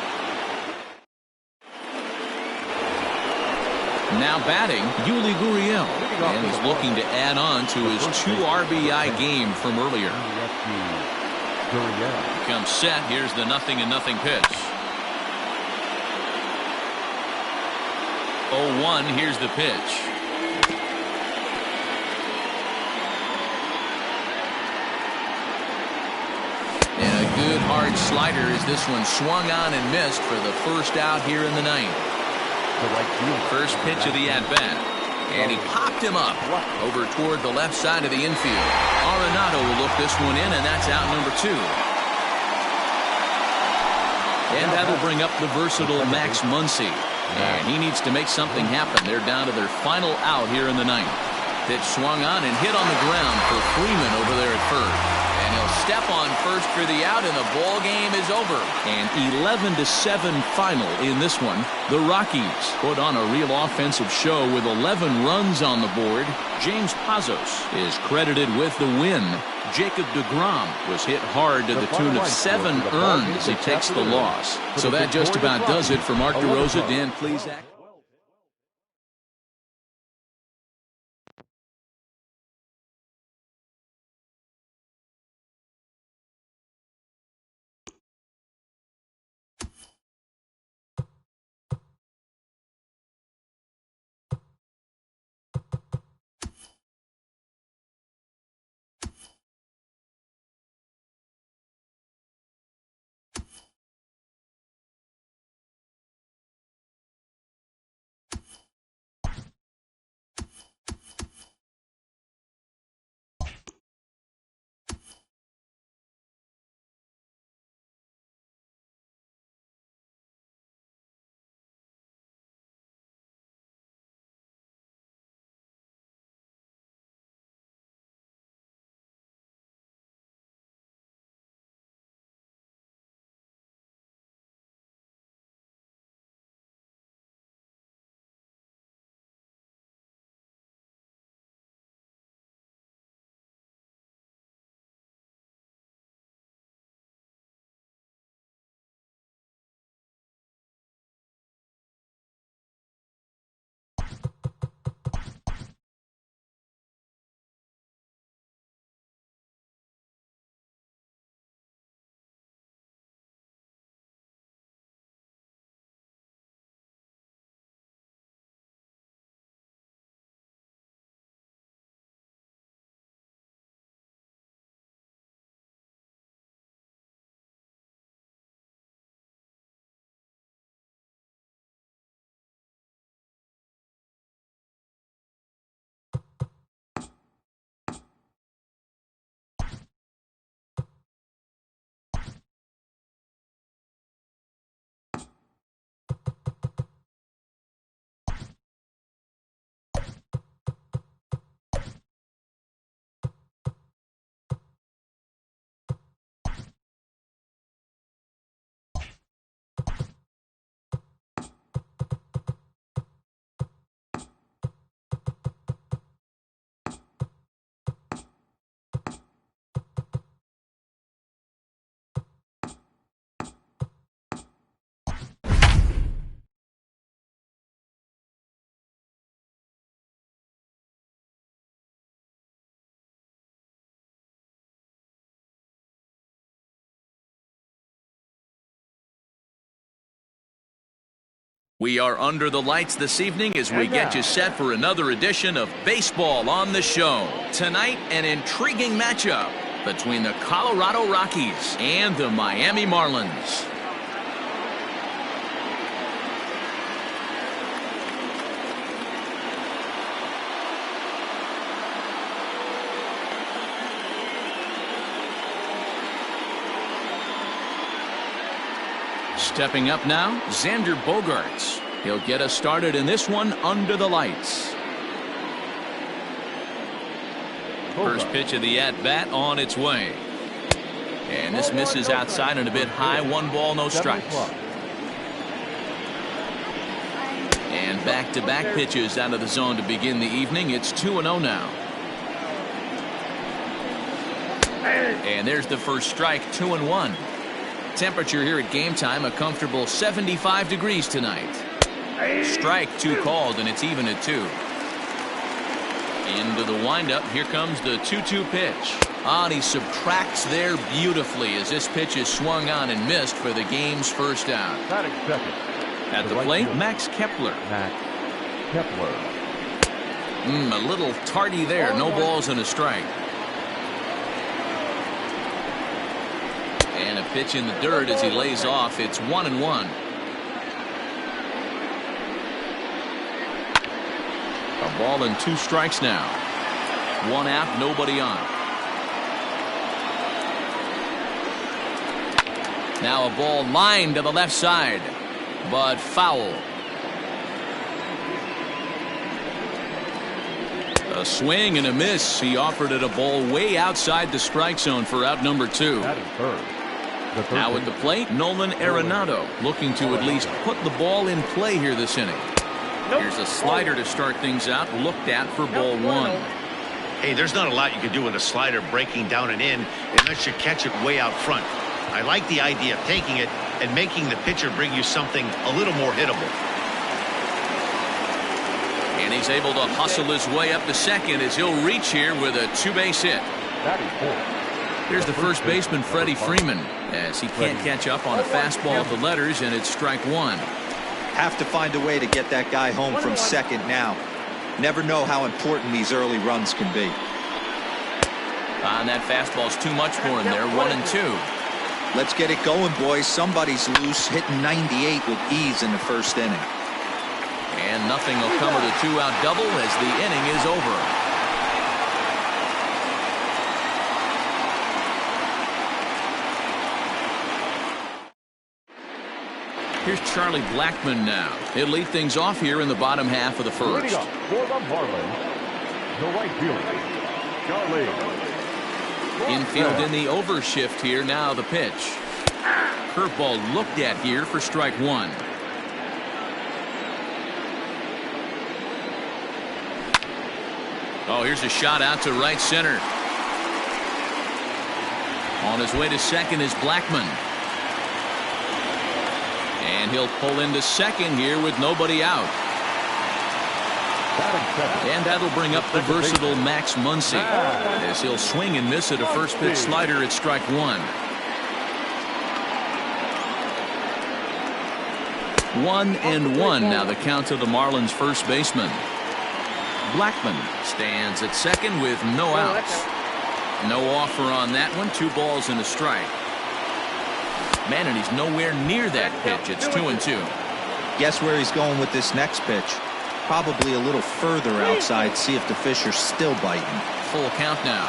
Now batting, Yuli Gurriel. And he's looking to add on to his 2 RBI game from earlier. Comes set. Here's the 0-0 pitch. 0-1. Here's the pitch. And a good hard slider as this one swung on and missed for the first out here in the 9th. First pitch of the at-bat. And he popped him up over toward the left side of the infield. Arenado will look this one in, and that's out number 2. And that'll bring up the versatile Max Muncy. And he needs to make something happen. They're down to their final out here in the 9th. Pitch swung on and hit on the ground for Freeman over there at first. And he'll step on first for the out, and the ball game is over. An 11-7 final in this one. The Rockies put on a real offensive show with 11 runs on the board. James Pazos is credited with the win. Jacob deGrom was hit hard to the tune of 7 earned as he takes the loss. So that just about does it for Mark DeRosa. Dan, please act. We are under the lights this evening as we get you set for another edition of Baseball on the Show. Tonight, an intriguing matchup between the Colorado Rockies and the Miami Marlins. Stepping up now, Xander Bogaerts. He'll get us started in this one under the lights. First pitch of the at-bat on its way. And this misses outside and a bit high. 1 ball, no strikes. And back-to-back pitches out of the zone to begin the evening. It's 2-0 now. And there's the first strike, 2-1. Temperature here at game time, a comfortable 75 degrees tonight. Strike 2 called, and it's even at 2. Into the windup. Here comes the 2-2 pitch. And he subtracts there beautifully as this pitch is swung on and missed for the game's first out. At the plate, Max Kepler. A little tardy there. No balls and a strike. And a pitch in the dirt as he lays off. It's 1-1. A ball and 2 strikes now. 1 out, nobody on. Now a ball lined to the left side, but foul. A swing and a miss. He offered it a ball way outside the strike zone for out number 2. Now at the plate, Nolan Arenado looking to at least put the ball in play here this inning. Here's a slider to start things out, looked at for ball 1. Hey, there's not a lot you can do with a slider breaking down and in unless you catch it way out front. I like the idea of taking it and making the pitcher bring you something a little more hittable. And he's able to hustle his way up to second as he'll reach here with a 2-base hit. Here's the first baseman, Freddie Freeman, as he can't catch up on a fastball at the letters, and it's strike 1. Have to find a way to get that guy home from second now. Never know how important these early runs can be. And that fastball's too much for him there. 1-2. Let's get it going, boys. Somebody's loose, hitting 98 with ease in the first inning. And nothing will come of the 2-out double as the inning is over. Here's Charlie Blackmon now. He'll lead things off here in the bottom half of the first. For the Marlins, the right fielder, Charlie. Infield in the overshift here. Now the pitch. Curveball looked at here for strike 1. Oh, here's a shot out to right center. On his way to second is Blackmon. And he'll pull into second here with nobody out. And that'll bring up the versatile Max Muncy as he'll swing and miss at a first pitch slider at strike 1. 1-1 now the count to the Marlins first baseman. Blackmon stands at second with no outs. No offer on that one. 2 balls and a strike. Man, and he's nowhere near that pitch. It's 2-2. Guess where he's going with this next pitch? Probably a little further outside. See if the fish are still biting. Full count now.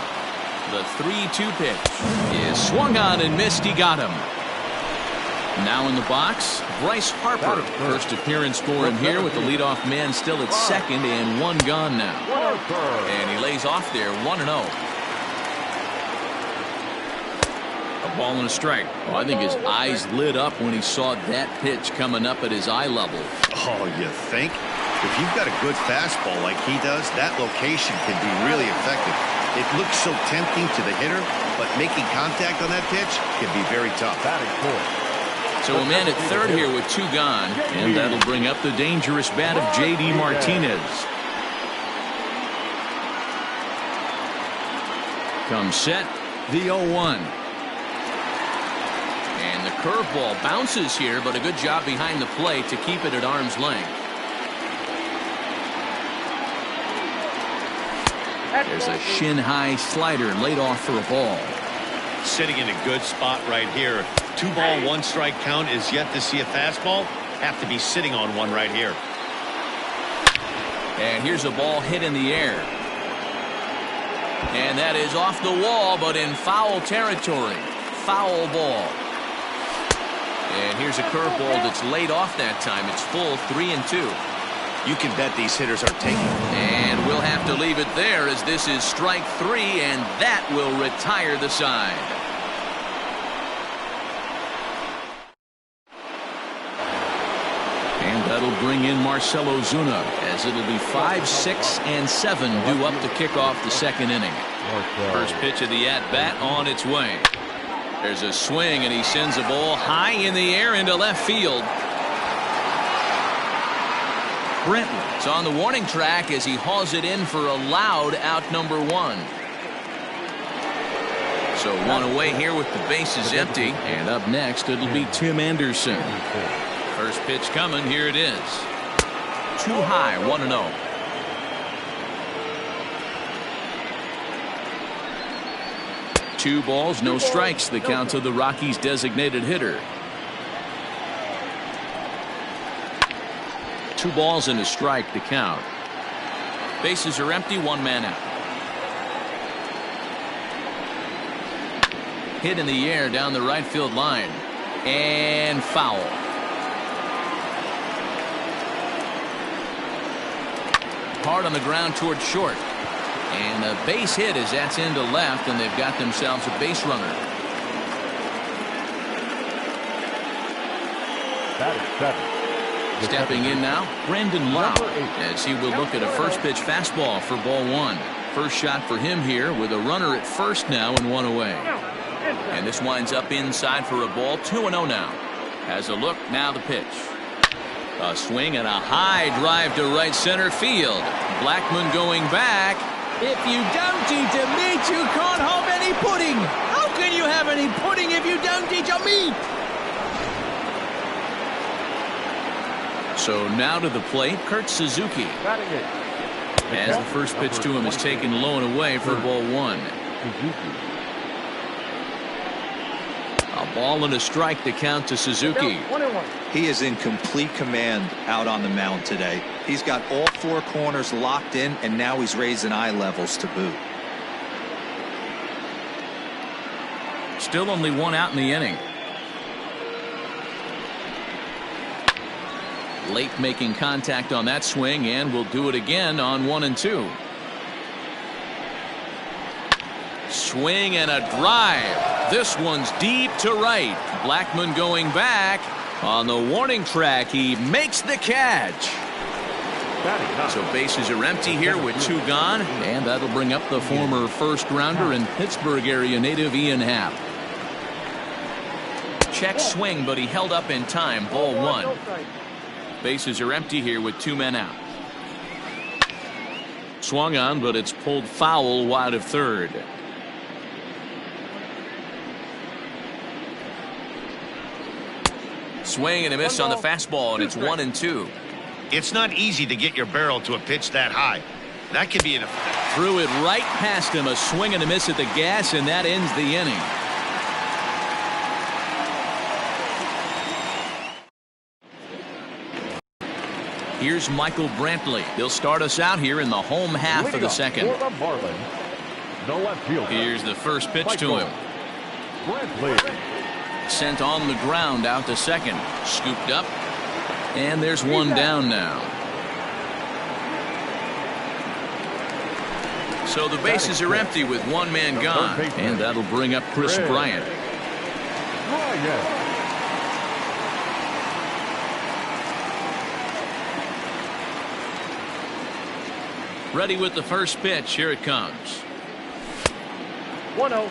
The 3-2 pitch is swung on and missed. He got him. Now in the box, Bryce Harper. First appearance for him here with the leadoff man still at second and 1 gone now. And he lays off there 1-0. A ball and a strike. Oh, I think his eyes lit up when he saw that pitch coming up at his eye level. Oh, you think? If you've got a good fastball like he does, that location can be really effective. It looks so tempting to the hitter, but making contact on that pitch can be very tough. So a man at third here with 2 gone, and that'll bring up the dangerous bat of J.D. Martinez. Comes set, the 0-1. And the curveball bounces here, but a good job behind the plate to keep it at arm's length. There's a shin-high slider laid off for a ball. Sitting in a good spot right here. 2-ball, 1-strike count is yet to see a fastball. Have to be sitting on one right here. And here's a ball hit in the air. And that is off the wall, but in foul territory. Foul ball. And here's a curveball that's laid off that time. It's full 3-2. You can bet these hitters are taking. And we'll have to leave it there as this is strike 3, and that will retire the side. And that'll bring in Marcell Ozuna as it'll be 5, 6, and 7 due up to kick off the second inning. First pitch of the at-bat on its way. There's a swing, and he sends a ball high in the air into left field. Brentland's on the warning track as he hauls it in for a loud out number 1. So one away here with the bases empty. And up next, it'll be Tim Anderson. First pitch coming. Here it is. Too high, 1-0. Two balls, no strikes. The count to the Rockies' designated hitter. 2 balls and a strike to count. Bases are empty, 1 man out. Hit in the air down the right field line. And foul. Hard on the ground towards short. And a base hit as that's into left, and they've got themselves a base runner. That is 7. Stepping in now, Brandon Lau, as he will look at a first pitch fastball for ball 1. First shot for him here with a runner at first now and 1 away. And this winds up inside for a ball, 2-0 now. Has a look, now the pitch. A swing and a high drive to right center field. Blackmon going back. If you don't eat a meat, you can't have any pudding. How can you have any pudding if you don't eat a meat? So now to the plate, Kurt Suzuki. As the first pitch to him is taken low and away for ball 1. A ball and a strike to count to Suzuki. He is in complete command out on the mound today. He's got all 4 corners locked in, and now he's raising eye levels to boot. Still only 1 out in the inning. Late making contact on that swing, and will do it again on 1 and 2. Swing and a drive. This one's deep to right. Blackmon going back. On the warning track, he makes the catch. So bases are empty here with 2 gone, and that'll bring up the former first rounder and Pittsburgh area native Ian Happ. Check swing, but he held up in time. Ball 1. Bases are empty here with 2 men out. Swung on, but it's pulled foul wide of third. Swing and a miss on the fastball, and it's 1 and 2. It's not easy to get your barrel to a pitch that high. That could be an. Threw it right past him. A swing and a miss at the gas, and that ends the inning. Here's Michael Brantley. He'll start us out here in the home half of the second. Here's the first pitch to him. Sent on the ground out to second. Scooped up. And there's 1 down now. So the bases are empty with 1 man gone. And that'll bring up Chris Bryant. Ready with the first pitch. Here it comes. 1-0.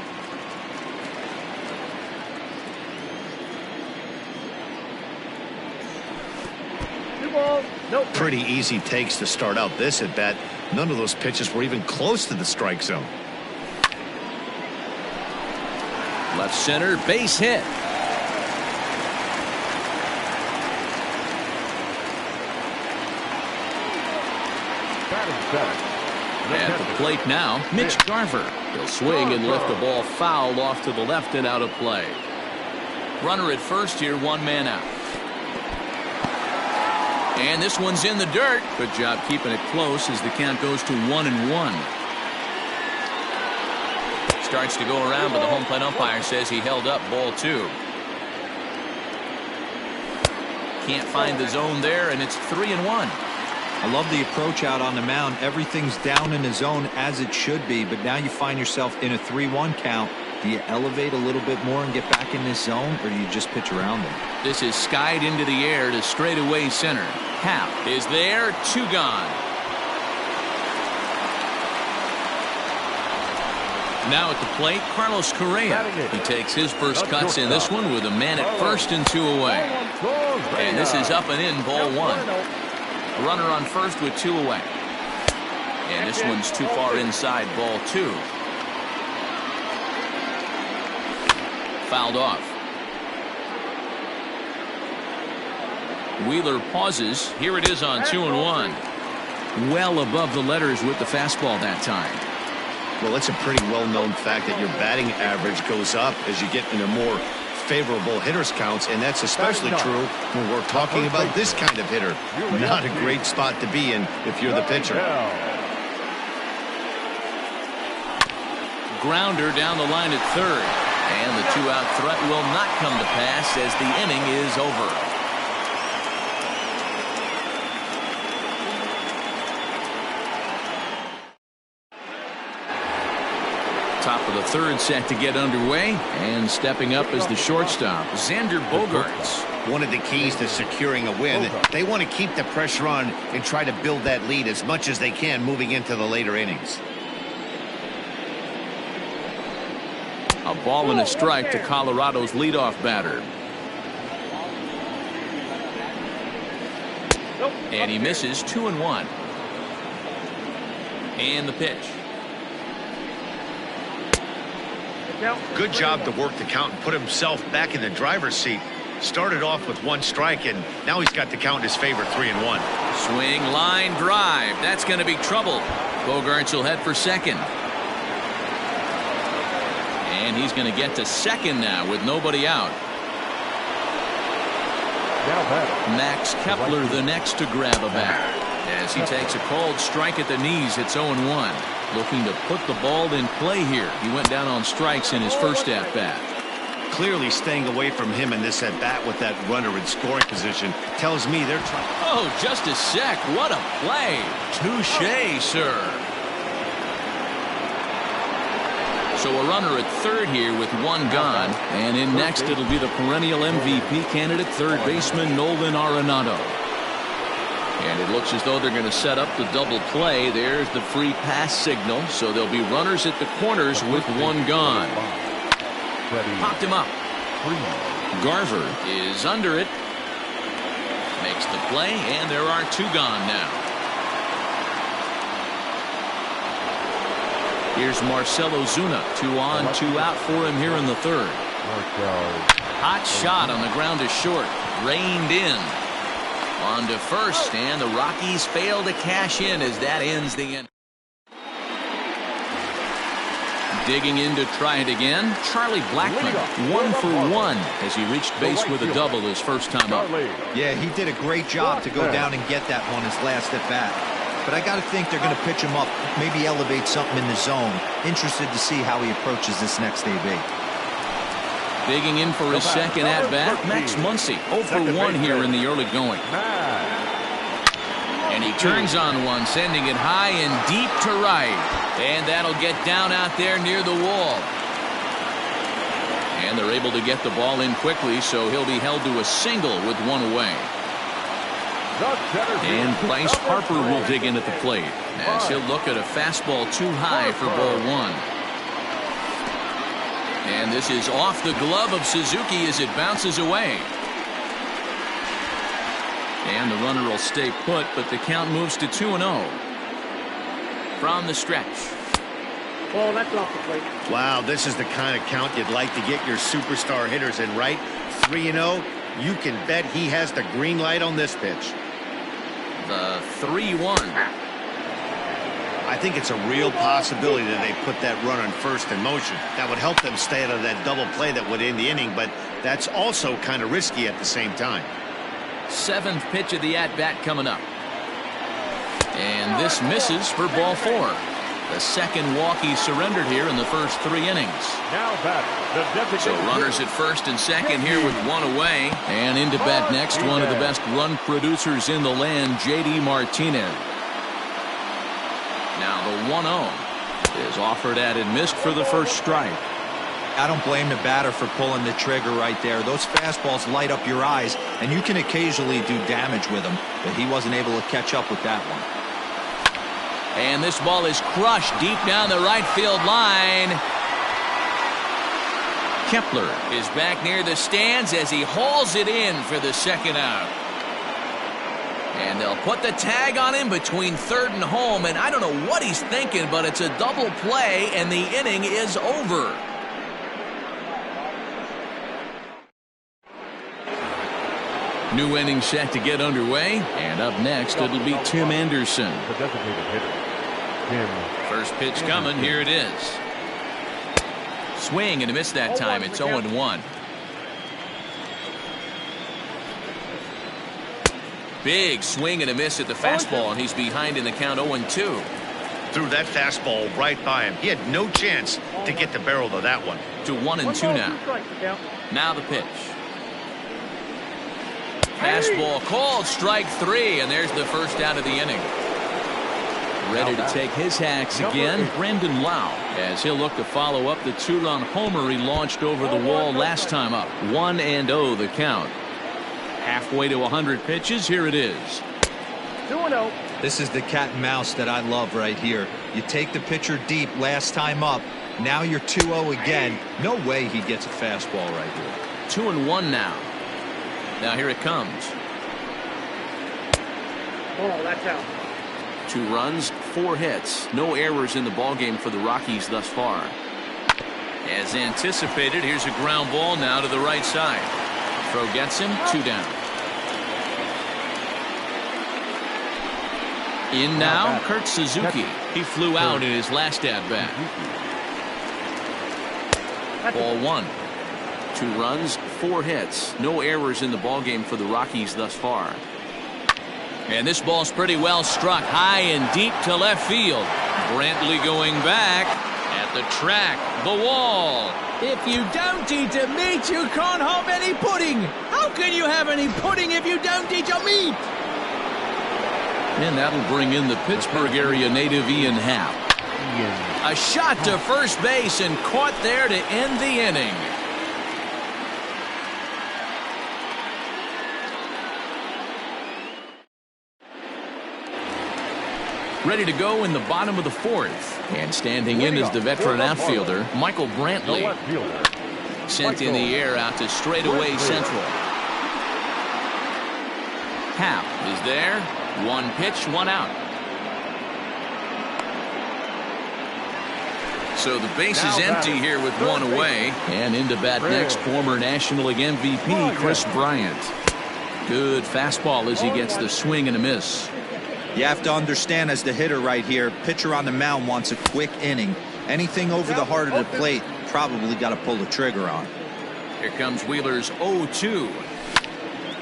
Nope. Pretty easy takes to start out this at bat. None of those pitches were even close to the strike zone. Left center base hit. At the plate now, Mitch Garver. He'll swing and lift the ball foul off to the left and out of play. Runner at first here, one man out. And this one's in the dirt. Good job keeping it close as the count goes to 1-1. Starts to go around, but the home plate umpire says he held up ball 2. Can't find the zone there, and it's 3-1. I love the approach out on the mound. Everything's down in the zone as it should be, but now you find yourself in a 3-1 count. Do you elevate a little bit more and get back in this zone, or do you just pitch around them? This is skied into the air to straightaway center. Hap is there, 2 gone. Now at the plate, Carlos Correa. He takes his first cuts in this one with a man at first and 2 away. And this is up and in, ball 1. A runner on first with 2 away. And this one's too far inside, ball 2. Fouled off. Wheeler pauses. Here it is on 2-1. Well above the letters with the fastball that time. Well, it's a pretty well-known fact that your batting average goes up as you get into more favorable hitters counts, and that's especially true when we're talking about this kind of hitter. Not a great spot to be in if you're the pitcher. Grounder down the line at third. And the 2-out threat will not come to pass as the inning is over. Top of the third set to get underway, and stepping up as the shortstop, Xander Bogaerts. One of the keys to securing a win, they want to keep the pressure on and try to build that lead as much as they can moving into the later innings. A ball and a strike to Colorado's leadoff batter. And he misses, 2-1. And the pitch. Good job to work the count and put himself back in the driver's seat. Started off with 1 strike, and now he's got the count in his favor, 3-1. Swing, line, drive. That's going to be trouble. Bogaerts will head for second. And he's going to get to second now with nobody out. Max Kepler the next to grab a bat. As he takes a called strike at the knees, it's 0-1. Looking to put the ball in play here. He went down on strikes in his first at-bat. Clearly staying away from him in this at-bat with that runner in scoring position tells me they're trying. Oh, just a sec. What a play. Touché, sir. So a runner at third here with 1 gone. And in next, it'll be the perennial MVP candidate, third baseman Nolan Arenado. And it looks as though they're going to set up the double play. There's the free pass signal. So there'll be runners at the corners with 1 gone. Popped him up. Garver is under it. Makes the play, and there are 2 gone now. Here's Marcell Ozuna. 2 on, 2 out for him here in the third. Hot shot on the ground is short. Reined in. On to first, and the Rockies fail to cash in as that ends the inning. Digging in to try it again, Charlie Blackmon, 1 for 1 as he reached base with a double his first time up. Yeah, he did a great job to go down and get that one his last at bat. But I got to think they're going to pitch him up, maybe elevate something in the zone. Interested to see how he approaches this next AB. Digging in for his second at-bat, Max Muncy, 0 for 1 here in the early going. And he turns on one, sending it high and deep to right. And that'll get down out there near the wall. And they're able to get the ball in quickly, so he'll be held to a single with 1 away. And Bryce Harper will dig in at the plate as he'll look at a fastball too high for ball 1. And this is off the glove of Suzuki as it bounces away. And the runner will stay put, but the count moves to 2-0. From the stretch. Well, that's off the plate. Wow, this is the kind of count you'd like to get your superstar hitters in, right? 3-0. You can bet he has the green light on this pitch. The 3-1. I think it's a real possibility that they put that run on first in motion. That would help them stay out of that double play that would end the inning, but that's also kind of risky at the same time. 7th pitch of the at-bat coming up. And this misses for ball 4. The second walk he surrendered here in the first 3 innings. Now batter, so runners at first and second here with 1 away. And into bat next, one of the best run producers in the land, J.D. Martinez. Now the 1-0 is offered at and missed for the first strike. I don't blame the batter for pulling the trigger right there. Those fastballs light up your eyes, and you can occasionally do damage with them, but he wasn't able to catch up with that one. And this ball is crushed deep down the right field line. Kepler is back near the stands as he hauls it in for the second out. And they'll put the tag on him between third and home, and I don't know what he's thinking, but it's a double play, and the inning is over. New inning set to get underway, and up next it'll be Tim Anderson. The designated hitter, Tim. First pitch coming, here it is. Swing and a miss that time. It's 0-1. Big swing and a miss at the fastball, and he's behind in the count 0-2. Threw that fastball right by him. He had no chance to get the barrel to that one. To 1-2 now. Now the pitch. Fastball called, strike 3, and there's the first out of the inning. Ready to take his hacks again, Brendan Lau, as he'll look to follow up the 2-run homer he launched over the wall last time up. 1-0 the count. Halfway to 100 pitches, here it is. 2-0. This is the cat and mouse that I love right here. You take the pitcher deep last time up, now you're 2-0 again. No way he gets a fastball right here. 2-1 now. Now here it comes. Oh, that's out. 2 runs, 4 hits. No errors in the ballgame for the Rockies thus far. As anticipated, here's a ground ball now to the right side. Throw gets him, 2 down. In now, Kurt Suzuki. He flew out in his last at-bat. Ball 1. 2 runs, 4 hits. No errors in the ballgame for the Rockies thus far. And this ball's pretty well struck high and deep to left field. Brantley going back at the track, the wall. If you don't eat a meat, you can't have any pudding. How can you have any pudding if you don't eat your meat? And that'll bring in the Pittsburgh area native Ian Happ. A shot to first base and caught there to end the inning. Ready to go in the bottom of the 4th. And standing in is the veteran outfielder, Michael Brantley. Sent in the air out to straightaway central. Happ is there. 1 pitch, 1 out. So the base is empty here with 1 away. And into bat next, former National League MVP, Chris Bryant. Good fastball as he gets the swing and a miss. You have to understand, as the hitter right here, pitcher on the mound wants a quick inning. Anything over the heart of the plate, probably got to pull the trigger on. Here comes Wheeler's 0-2.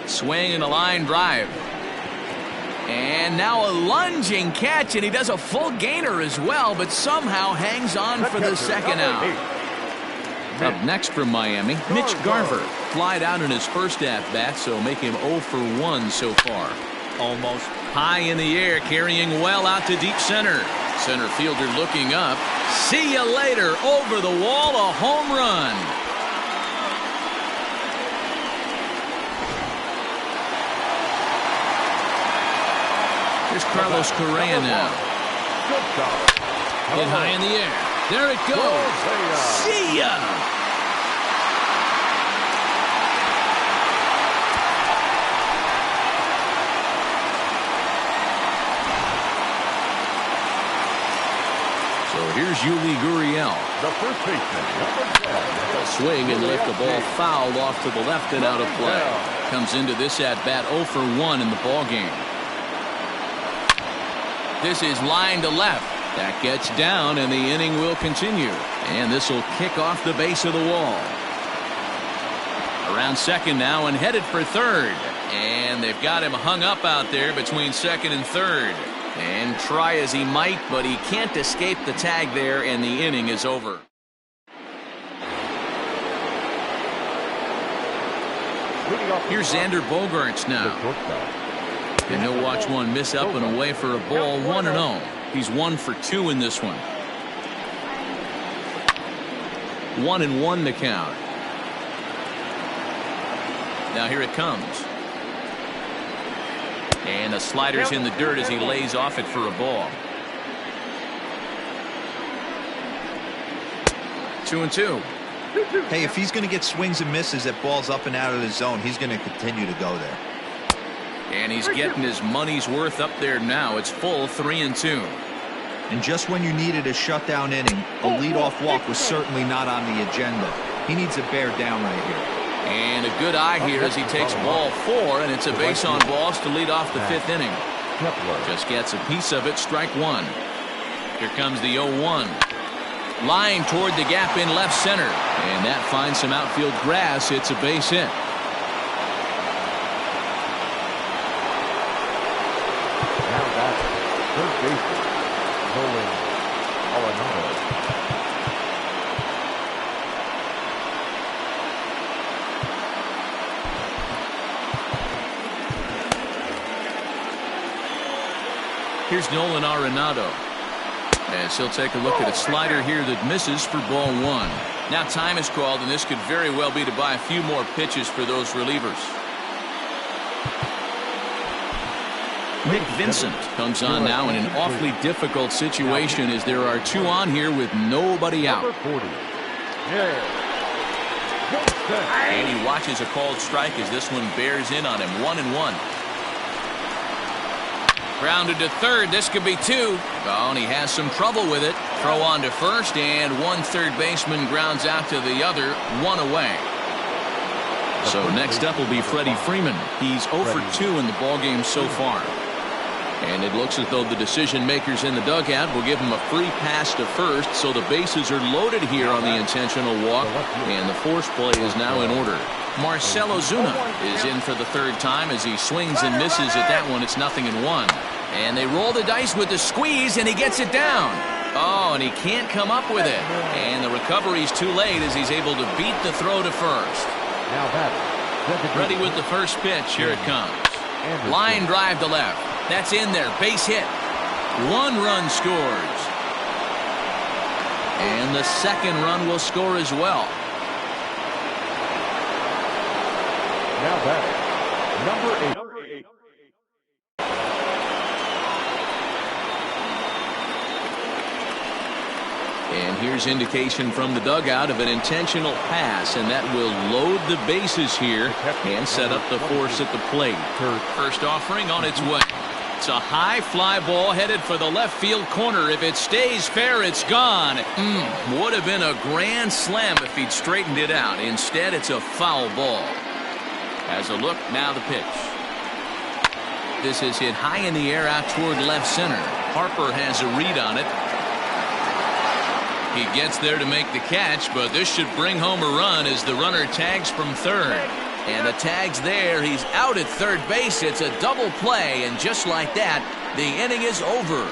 Swing and a line drive. And now a lunging catch, and he does a full gainer as well, but somehow hangs on for the second out. Up next from Miami, Mitch Garver. Flied out in his first at-bat, so make him 0 for 1 so far. Almost high in the air, carrying well out to deep center. Center fielder looking up. See you later. Over the wall, a home run. Here's Carlos Correa now. Hit high in the air. There it goes. See ya. Here's Yuli Gurriel. The first baseman, number 10. A swing and lift the ball foul off to the left and out of play. Comes into this at-bat 0 for 1 in the ballgame. This is line to left. That gets down, and the inning will continue. And this will kick off the base of the wall. Around second now and headed for third. And they've got him hung up out there between second and third. And try as he might, but he can't escape the tag there, and the inning is over. Here's Xander Bogaerts now. And he'll watch one miss up and away for a ball, 1-0. He's 1 for 2 in this one. 1-1 the count. Now here it comes. And the slider's in the dirt as he lays off it for a ball. 2-2. Hey, if he's going to get swings and misses at balls up and out of the zone, he's going to continue to go there. And he's getting his money's worth up there now. It's full 3-2. And just when you needed a shutdown inning, a leadoff walk was certainly not on the agenda. He needs to bear down right here. And a good eye here as he takes ball 4, and it's a base on balls to lead off the 5th inning. Just gets a piece of it, strike 1. Here comes the 0-1. Line toward the gap in left center. And that finds some outfield grass. It's a base hit. Now that's third baseman, Nolan Arenado. Here's Nolan Arenado. As he'll take a look at a slider here that misses for ball 1. Now time is called, and this could very well be to buy a few more pitches for those relievers. Nick Vincent comes on now in an awfully difficult situation as there are 2 on here with nobody out. And he watches a called strike as this one bears in on him. 1-1. Grounded to third. This could be 2. Oh, and he has some trouble with it. Throw on to first, and one third baseman grounds out to the other. 1 away. So next up will be Freddie Freeman. He's 0 for 2 in the ballgame so far. And it looks as though the decision makers in the dugout will give him a free pass to first, so the bases are loaded here on the intentional walk, and the force play is now in order. Marcell Ozuna is in for the 3rd time as he swings and misses at that one. It's 0-1. And they roll the dice with the squeeze, and he gets it down. Oh, and he can't come up with it. And the recovery's too late as he's able to beat the throw to first. Now that's ready with the first pitch. Here it comes. Line drive to left. That's in there. Base hit. 1 run scores. And the 2nd run will score as well. Now batting, number 8. And here's indication from the dugout of an intentional pass, and that will load the bases here and set up the force at the plate. First offering on its way. It's a high fly ball headed for the left field corner. If it stays fair, it's gone. Would have been a grand slam if he'd straightened it out. Instead, it's a foul ball. As a look, now the pitch. This is hit high in the air out toward left center. Harper has a read on it. He gets there to make the catch, but this should bring home a run as the runner tags from third. And the tag's there. He's out at third base. It's a double play, and just like that, the inning is over.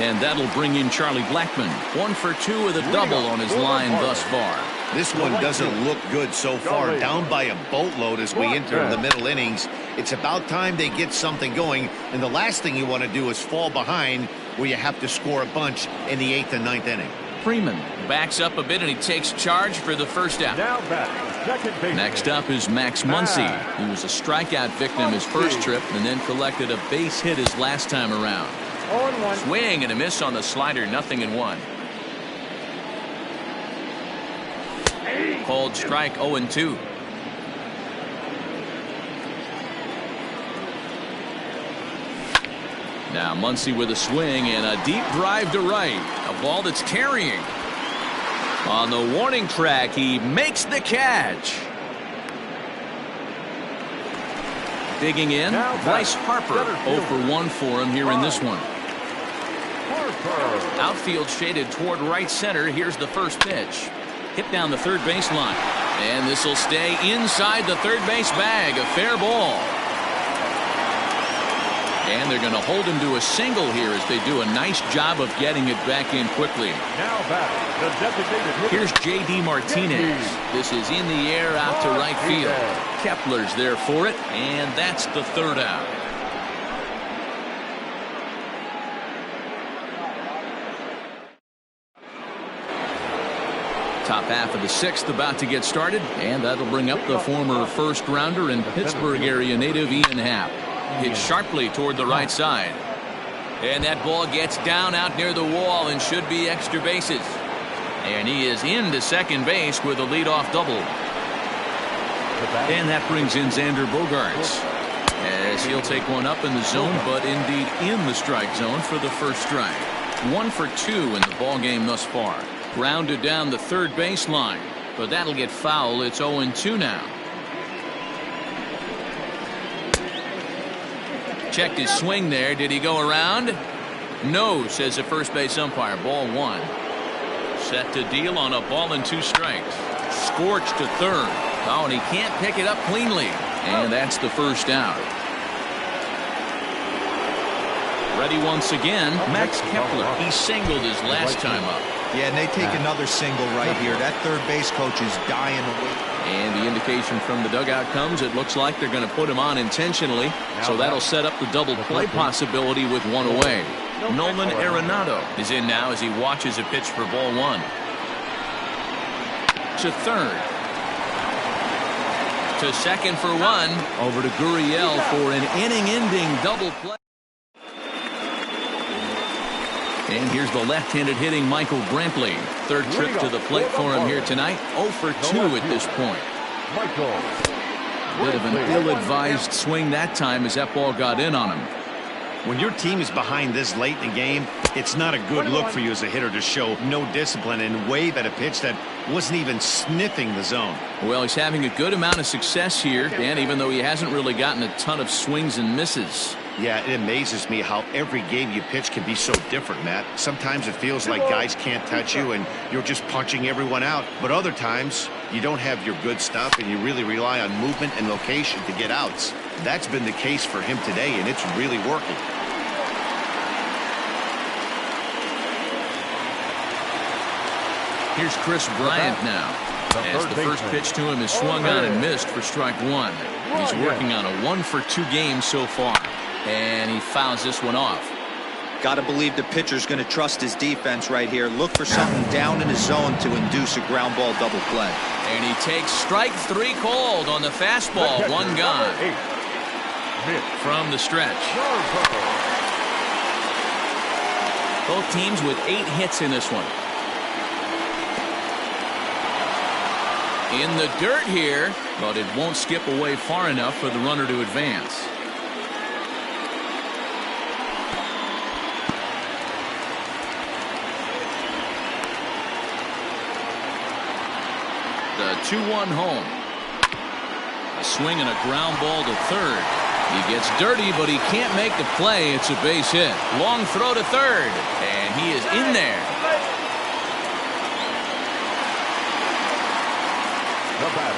And that'll bring in Charlie Blackmon. 1 for 2 with a double on his line thus far. This one doesn't look good so far. Down by a boatload as we enter the middle innings. It's about time they get something going. And the last thing you want to do is fall behind where you have to score a bunch in the 8th and 9th inning. Freeman backs up a bit, and he takes charge for the first out. Now batting, second base. Next up is Max Muncy, who was a strikeout victim his first trip and then collected a base hit his last time around. 0-1. Swing and a miss on the slider, 0-1. Called strike, 0-2. Now Muncy with a swing and a deep drive to right. A ball that's carrying. On the warning track, he makes the catch. Digging in, Bryce Harper. 0 for 1 for him here in this one. Outfield shaded toward right center. Here's the first pitch. Hit down the third baseline. And this will stay inside the third base bag. A fair ball. And they're going to hold him to a single here as they do a nice job of getting it back in quickly. Now back, the designated hitter. Here's J.D. Martinez. This is in the air out to right field. Kepler's there for it, and that's the third out. Top half of the sixth about to get started, and that'll bring up the former first rounder and Pittsburgh area native Ian Happ. Hit sharply toward the right side. And that ball gets down out near the wall and should be extra bases. And he is into second base with a leadoff double. And that brings in Xander Bogaerts, as he'll take one up in the zone, but indeed in the strike zone for the first strike. 1 for 2 in the ball game thus far. Grounded down the third baseline, but that'll get foul. It's 0-2 now. Checked his swing there. Did he go around? No, says the first base umpire. Ball 1. Set to deal on a ball and 2 strikes. Scorched to third. Oh, and he can't pick it up cleanly. And that's the first out. Ready once again, Max Kepler. He singled his last time up. Yeah, and they take another single right here. That third base coach is dying to wait. And the indication from the dugout comes, it looks like they're going to put him on intentionally. So that'll set up the double play possibility with 1 away. Nolan Arenado is in now as he watches a pitch for ball 1. To third. To second for 1. Over to Gurriel for an inning-ending double play. And here's the left-handed hitting Michael Brantley. Third trip to the plate for him here tonight. 0 for 2 at this point. Bit of an ill-advised swing that time as that ball got in on him. When your team is behind this late in the game, it's not a good look for you as a hitter to show no discipline and wave at a pitch that wasn't even sniffing the zone. Well, he's having a good amount of success here, Dan, even though he hasn't really gotten a ton of swings and misses. Yeah, it amazes me how every game you pitch can be so different, Matt. Sometimes it feels like guys can't touch you and you're just punching everyone out. But other times, you don't have your good stuff and you really rely on movement and location to get outs. That's been the case for him today, and it's really working. Here's Chris Bryant now, as the first pitch to him is swung on and missed for strike 1. He's working on a 1 for 2 game so far, and he fouls this one off. Got to believe the pitcher's going to trust his defense right here. Look for something down in his zone to induce a ground ball double play. And he takes strike 3 called on the fastball. 1 gone from the stretch. Both teams with 8 hits in this one. In the dirt here, but it won't skip away far enough for the runner to advance. The 2-1 home. A swing and a ground ball to third. He gets dirty, but he can't make the play. It's a base hit. Long throw to third, and he is in there.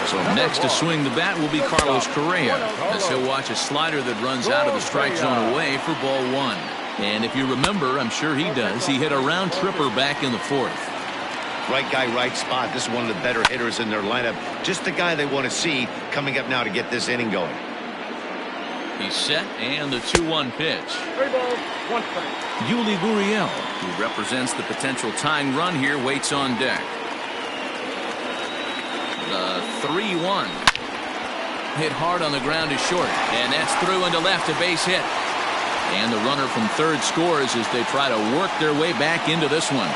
So next to swing the bat will be Carlos Correa, as he'll watch a slider that runs out of the strike zone away for ball 1. And if you remember, I'm sure he does, he hit a round tripper back in the 4th. Right guy, right spot. This is one of the better hitters in their lineup. Just the guy they want to see coming up now to get this inning going. He's set, and the 2-1 pitch. 3 balls, 1 strike. Yuli Gurriel, who represents the potential tying run here, waits on deck. The 3-1. Hit hard on the ground is short, and that's through into left, a base hit. And the runner from third scores as they try to work their way back into this one.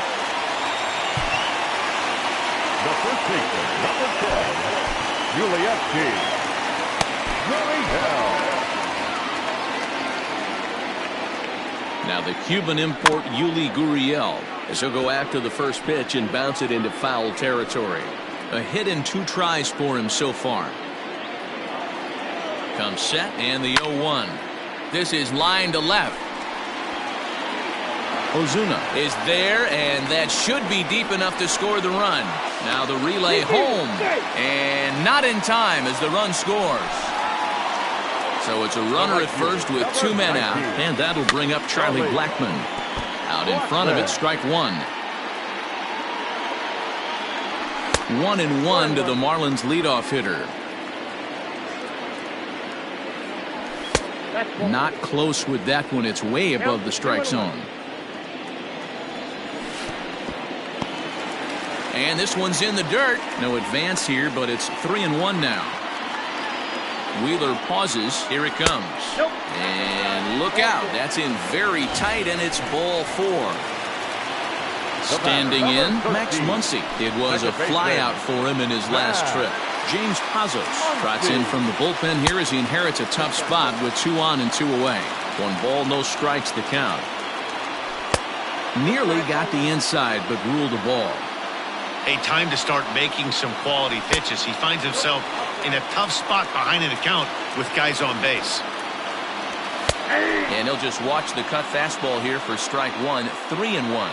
The first baseman, number 10, Gurriel. Now the Cuban import Yuli Gurriel, as he'll go after the first pitch and bounce it into foul territory. A hit in 2 tries for him so far. Comes set and the 0-1. This is line to left. Ozuna is there, and that should be deep enough to score the run. Now the relay home, and not in time as the run scores. So it's a runner at first with 2 men out, and that'll bring up Charlie Blackmon. Out in front of it, strike one. 1-1 to the Marlins leadoff hitter. Not close with that one. It's way above the strike zone. And this one's in the dirt. No advance here, but it's 3-1 now. Wheeler pauses. Here it comes. And look out. That's in very tight, and it's ball 4. Standing in, Max Muncy. It was a flyout for him in his last trip. James Pazos trots in from the bullpen here as he inherits a tough spot with 2 on and 2 away. 1 ball, no strikes to count. Nearly got the inside, but ruled the ball. A time to start making some quality pitches. He finds himself in a tough spot behind an account with guys on base. And he'll just watch the cut fastball here for strike one. 3-1.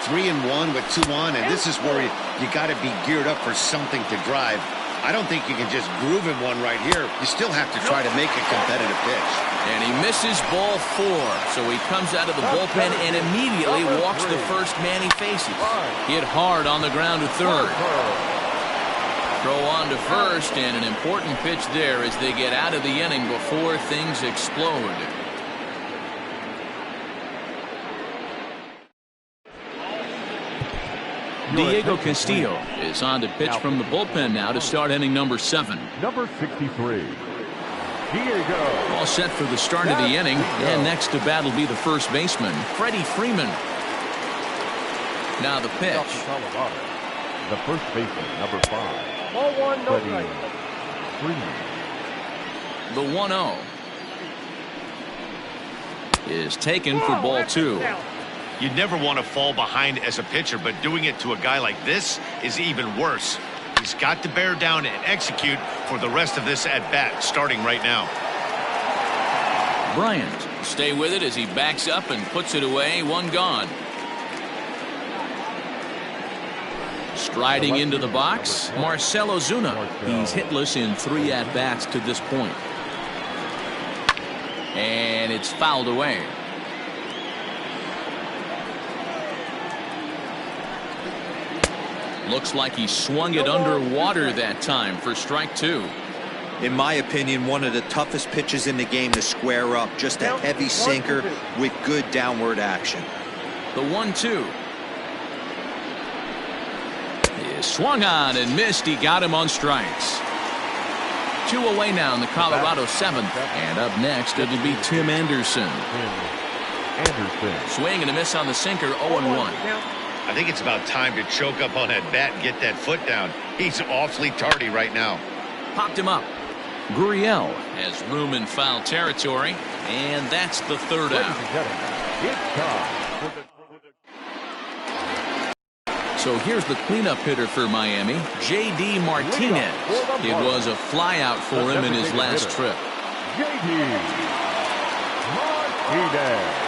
3-1 with 2 on, and this is where you got to be geared up for something to drive. I don't think you can just groove in one right here. You still have to try to make a competitive pitch. And he misses ball 4, so he comes out of the bullpen and immediately walks the first man he faces. Hit hard on the ground to third. Throw on to first, and an important pitch there as they get out of the inning before things explode. Diego Castillo is on to pitch from the bullpen now to start inning number 7. Number 63, Diego. All set for the start of the inning, and next to bat will be the first baseman, Freddie Freeman. Now the pitch. The first baseman, number 5, Ball 1, no Freddie strike. Freeman. The 1-0 is taken for ball 2. You'd never want to fall behind as a pitcher, but doing it to a guy like this is even worse. He's got to bear down and execute for the rest of this at-bat, starting right now. Bryant stay with it as he backs up and puts it away. 1 gone. Striding into the box, Marcell Ozuna. He's hitless in 3 at-bats to this point. And it's fouled away. Looks like he swung it underwater that time for strike 2. In my opinion, one of the toughest pitches in the game to square up. Just a heavy sinker with good downward action. The 1-2 is swung on and missed. He got him on strikes. 2 away now in the Colorado 7th. And up next, it'll be Tim Anderson. Swing and a miss on the sinker. 0-1. I think it's about time to choke up on that bat and get that foot down. He's awfully tardy right now. Popped him up. Gurriel has room in foul territory, and that's the 3rd out. So here's the cleanup hitter for Miami, J.D. Martinez. It was a flyout for him in his last trip. J.D. Martinez.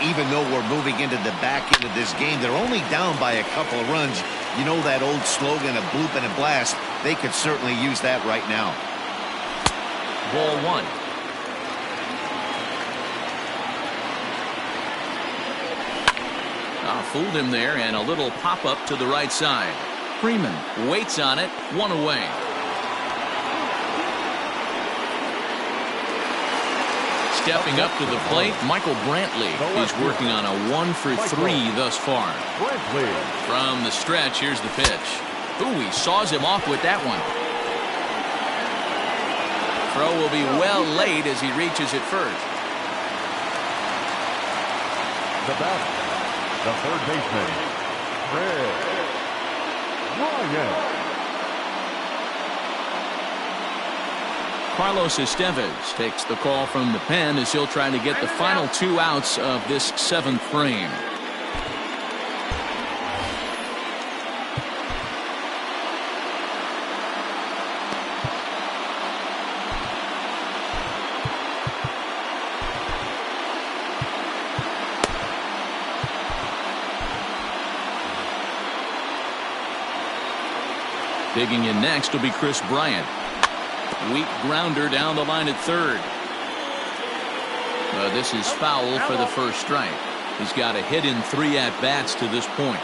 Even though we're moving into the back end of this game, they're only down by a couple of runs. You know that old slogan of bloop and a blast? They could certainly use that right now. Ball 1. Fooled him there, and a little pop-up to the right side. Freeman waits on it. 1 away. Stepping up to the plate, Michael Brantley is working on a 1-for-3 thus far. From the stretch, here's the pitch. Ooh, he saws him off with that one. Throw will be well late as he reaches it first. The batter, the third baseman, Fred Bryant. Carlos Estevez takes the call from the pen as he'll try to get the final 2 outs of this 7th frame. Digging in next will be Chris Bryant. Weak grounder down the line at third. This is foul for the first strike. He's got a hit in 3 at-bats to this point.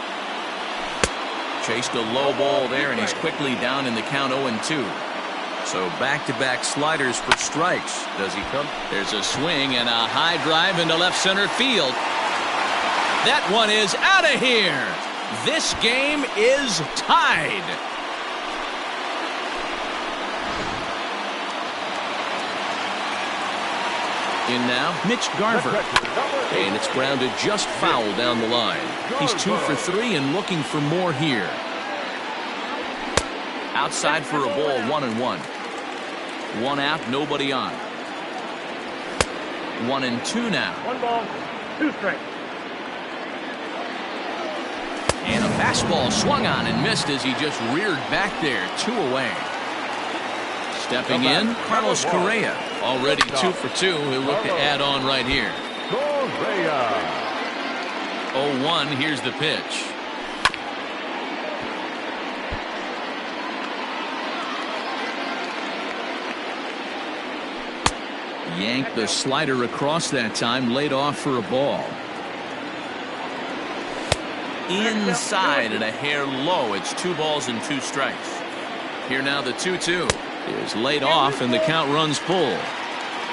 Chased a low ball there, and he's quickly down in the count 0-2. So back-to-back sliders for strikes. Does he come? There's a swing and a high drive into left center field. That one is out of here. This game is tied. In now, Mitch Garver. And it's grounded just foul down the line. He's 2 for 3 and looking for more here. Outside for a ball, 1-1. 1 out, nobody on. 1-2 now. 1 ball, 2 strikes. And a fastball swung on and missed as he just reared back there. 2 away. Stepping in, Carlos Correa. Already 2 for 2. He'll look to add on right here. 0-1. Here's the pitch. Yanked the slider across that time, laid off for a ball. Inside and a hair low. It's 2 balls and 2 strikes. Here now the 2-2 is laid off and the count runs full.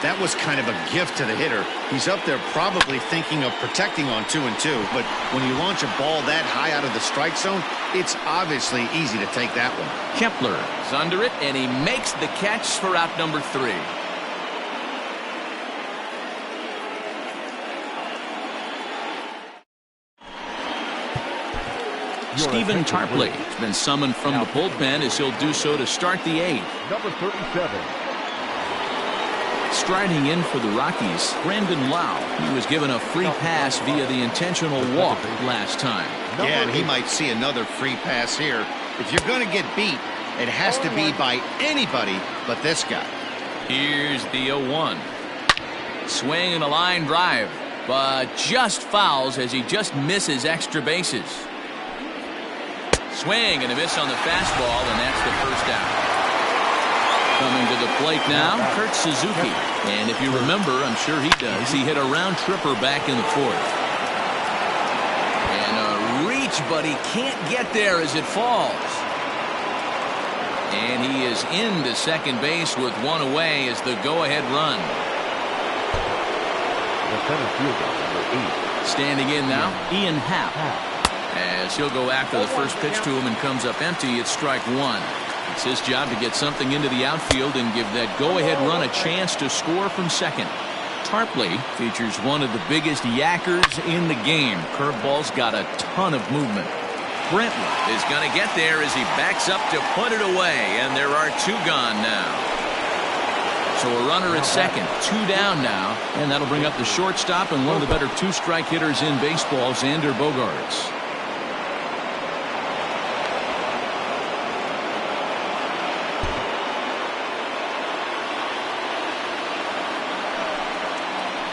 That was kind of a gift to the hitter. He's up there probably thinking of protecting on 2-2, but when you launch a ball that high out of the strike zone, it's obviously easy to take that one. Kepler is under it, and he makes the catch for out number 3. Stephen Tarpley has been summoned from the bullpen as he'll do so to start the 8th. Number 37. Striding in for the Rockies, Brandon Lau. He was given a free pass via the intentional walk last time. Yeah, and he might see another free pass here. If you're going to get beat, it has to be by anybody but this guy. Here's the 0-1. Swing and a line drive, but just fouls as he just misses extra bases. Swing and a miss on the fastball, and that's the first out. Coming to the plate now, Kurt Suzuki. And if you remember, I'm sure he does, he hit a round tripper back in the 4th. And a reach, but he can't get there as it falls. And he is into second base with 1 away as the go-ahead run. The center fielder, number 8. Standing in now, Ian Happ. As he'll go after the first pitch to him and comes up empty, it's strike 1. It's his job to get something into the outfield and give that go-ahead run a chance to score from second. Tarpley features one of the biggest yackers in the game. Curveball's got a ton of movement. Brentwood is going to get there as he backs up to put it away, and there are 2 gone now. So a runner at second, 2 down now, and that'll bring up the shortstop and one of the better 2-strike hitters in baseball, Xander Bogaerts.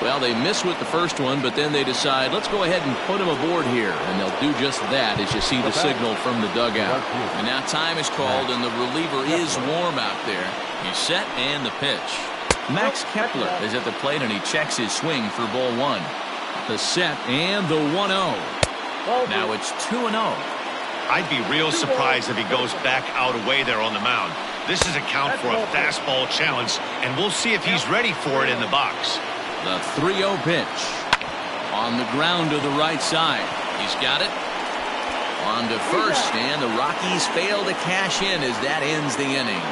Well, they miss with the first one, but then they decide, let's go ahead and put him aboard here. And they'll do just that as you see the signal from the dugout. And now time is called, and the reliever is warm out there. He's set and the pitch. Max Kepler is at the plate, and he checks his swing for ball 1. The set and the 1-0. Now it's 2-0. I'd be real surprised if he goes back out away there on the mound. This is a count for a fastball challenge, and we'll see if he's ready for it in the box. The 3-0 pitch. On the ground to the right side. He's got it. On to first, and the Rockies fail to cash in as that ends the inning.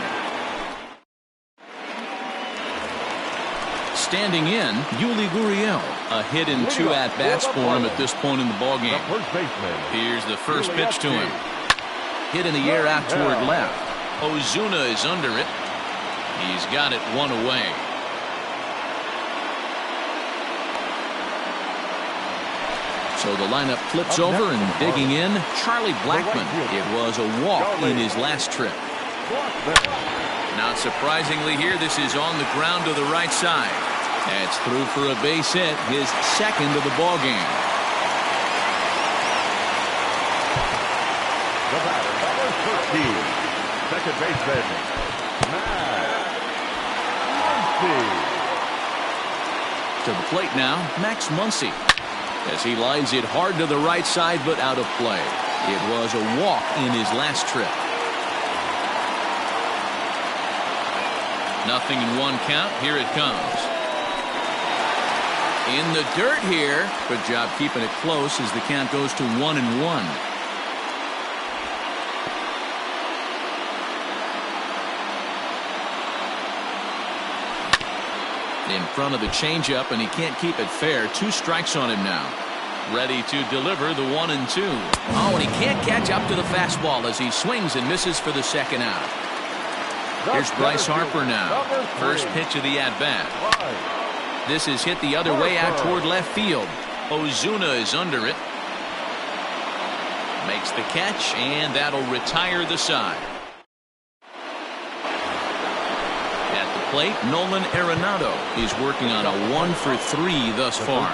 Standing in, Yuli Gurriel. A hit in 2 at-bats for him at this point in the ballgame. Here's the first pitch to him. Hit in the air out toward left. Ozuna is under it. He's got it 1 away. So the lineup flips over, and digging in, Charlie Blackmon. It was a walk in his last trip. Not surprisingly here, this is on the ground to the right side. That's through for a base hit, his second of the ball game. The batter, number 13. second baseman, To the plate now, Max Muncy. As he lines it hard to the right side, but out of play. It was a walk in his last trip. 0-1 count. Here it comes. In the dirt here. Good job keeping it close as the count goes to 1-1. In front of the changeup, and he can't keep it fair. 2 strikes on him now. Ready to deliver the 1-2. Oh, and he can't catch up to the fastball as he swings and misses for the second out. Here's Bryce Harper now. First pitch of the at-bat. This is hit the other way out toward left field. Ozuna is under it. Makes the catch, and that'll retire the side. Plate, Nolan Arenado is working on a 1-for-3 thus far.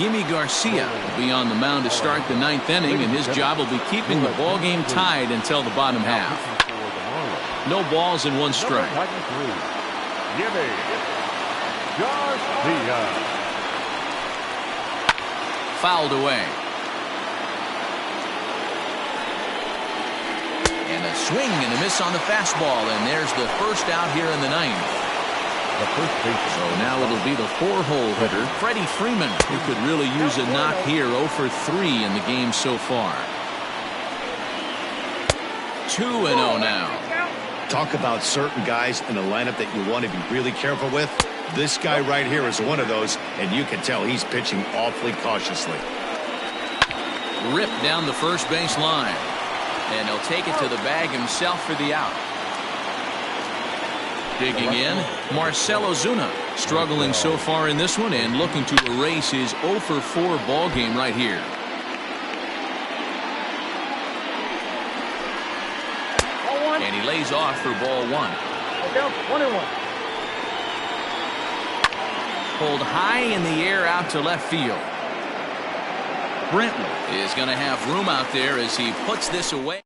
Yimi Garcia will be on the mound to start the 9th inning, and his job will be keeping the ball game tied until the bottom half. No balls and 1 strike. Yimi Garcia. Fouled away. And a swing and a miss on the fastball, and there's the first out here in the 9th. So now it'll be the 4-hole hitter, Freddie Freeman, who could really use a knock here. 0-for-3 in the game so far. 2-0 now. Talk about certain guys in the lineup that you want to be really careful with. This guy right here is one of those, and you can tell he's pitching awfully cautiously. Ripped down the first base line. And he'll take it to the bag himself for the out. Digging in, Marcell Ozuna, struggling so far in this one and looking to erase his 0-for-4 ball game right here. And he lays off for ball 1. 1-1. Pulled high in the air out to left field. Brenton is going to have room out there as he puts this away.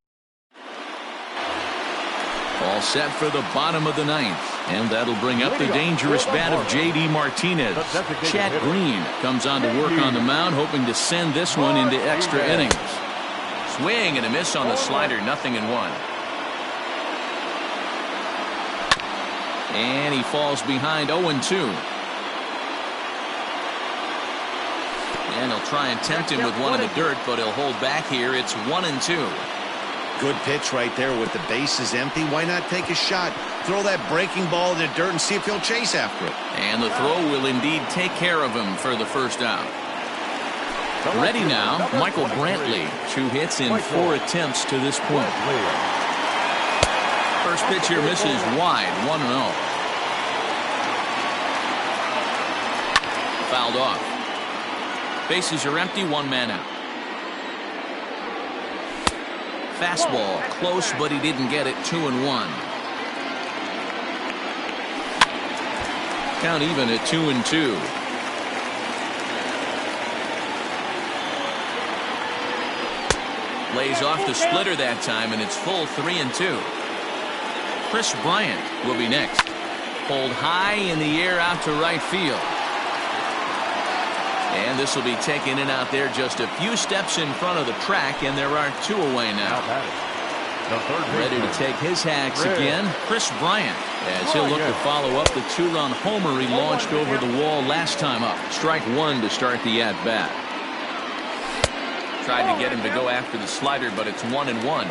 All set for the bottom of the 9th. And that'll bring up the dangerous bat of J.D. Martinez. Chad Green comes on to work on the mound, hoping to send this one into extra innings. Swing and a miss on the slider. 0-1. And he falls behind 0-2. And he'll try and tempt him with one in the dirt, but he'll hold back here. It's 1-2. Good pitch right there with the bases empty. Why not take a shot? Throw that breaking ball in the dirt and see if he'll chase after it. And the throw will indeed take care of him for the first out. Ready now, Michael Brantley. 2 hits in 4 attempts to this point. First pitch here misses wide. 1-0. Fouled off. Bases are empty. 1 man out. Fastball close, but he didn't get it. 2-1. Count even at 2-2. Lays off the splitter that time, and it's full 3-2. Chris Bryant will be next. Pulled high in the air out to right field. And this will be taken in out there just a few steps in front of the track, and there are 2 away now. Ready to take his hacks again, Chris Bryant, as he'll look to follow up the 2-run homer he launched over the wall last time up. Strike 1 to start the at-bat. Tried to get him to go after the slider, but it's 1-1.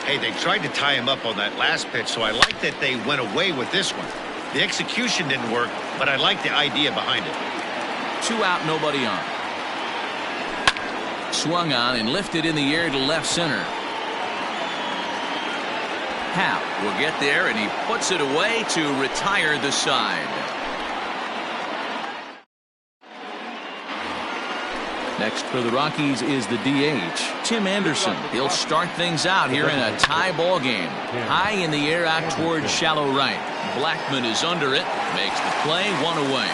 Hey, they tried to tie him up on that last pitch, so I like that they went away with this one. The execution didn't work, but I like the idea behind it. 2 out, nobody on. Swung on and lifted in the air to left center. Happ will get there, and he puts it away to retire the side. Next for the Rockies is the DH, Tim Anderson. He'll start things out here in a tie ball game. High in the air out towards shallow right. Blackman is under it, makes the play, 1 away.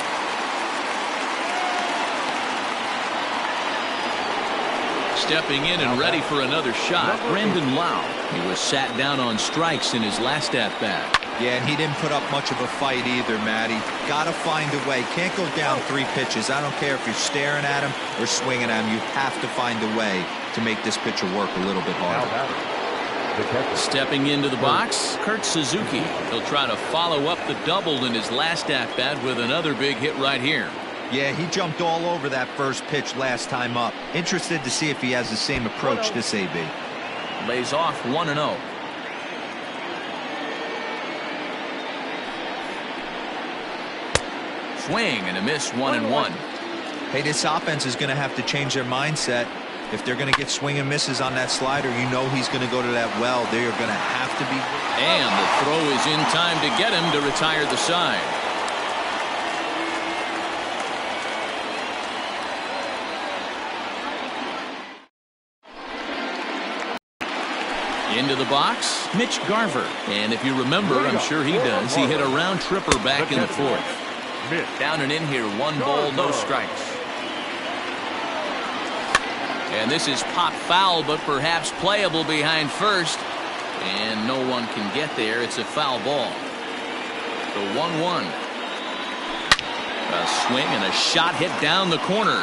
Stepping in and ready for another shot, Brandon Lau. He was sat down on strikes in his last at-bat. Yeah, and he didn't put up much of a fight either, Matty. Got to find a way. Can't go down 3 pitches. I don't care if you're staring at him or swinging at him. You have to find a way to make this pitcher work a little bit harder. Stepping into the box, Kurt Suzuki. He'll try to follow up the double in his last at-bat with another big hit right here. Yeah, he jumped all over that first pitch last time up. Interested to see if he has the same approach this AB. Lays off 1-0. Swing and a miss, 1-1. Hey, this offense is going to have to change their mindset. If they're going to get swing and misses on that slider, you know he's going to go to that well. They are going to have to be. And the throw is in time to get him to retire the side. Into the box, Mitch Garver. And if you remember, I'm sure he does, he hit a round tripper back in the 4th. Down and in here, 1 ball, no strikes. And this is pop foul, but perhaps playable behind first. And no one can get there. It's a foul ball. The 1-1. A swing and a shot hit down the corner.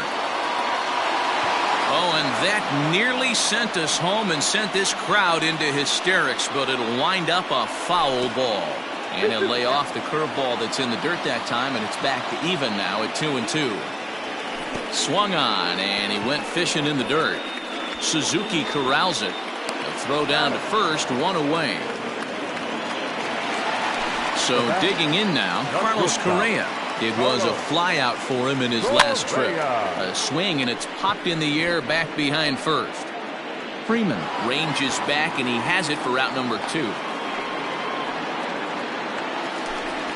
Oh, and that nearly sent us home and sent this crowd into hysterics, but it'll wind up a foul ball. And he'll lay off the curveball that's in the dirt that time, and it's back to even now at 2-2. Swung on, and he went fishing in the dirt. Suzuki corrals it. A throw down to first, 1 away. So digging in now, Carlos Correa. It was a fly out for him in his last trip. A swing, and it's popped in the air back behind first. Freeman ranges back, and he has it for out number 2.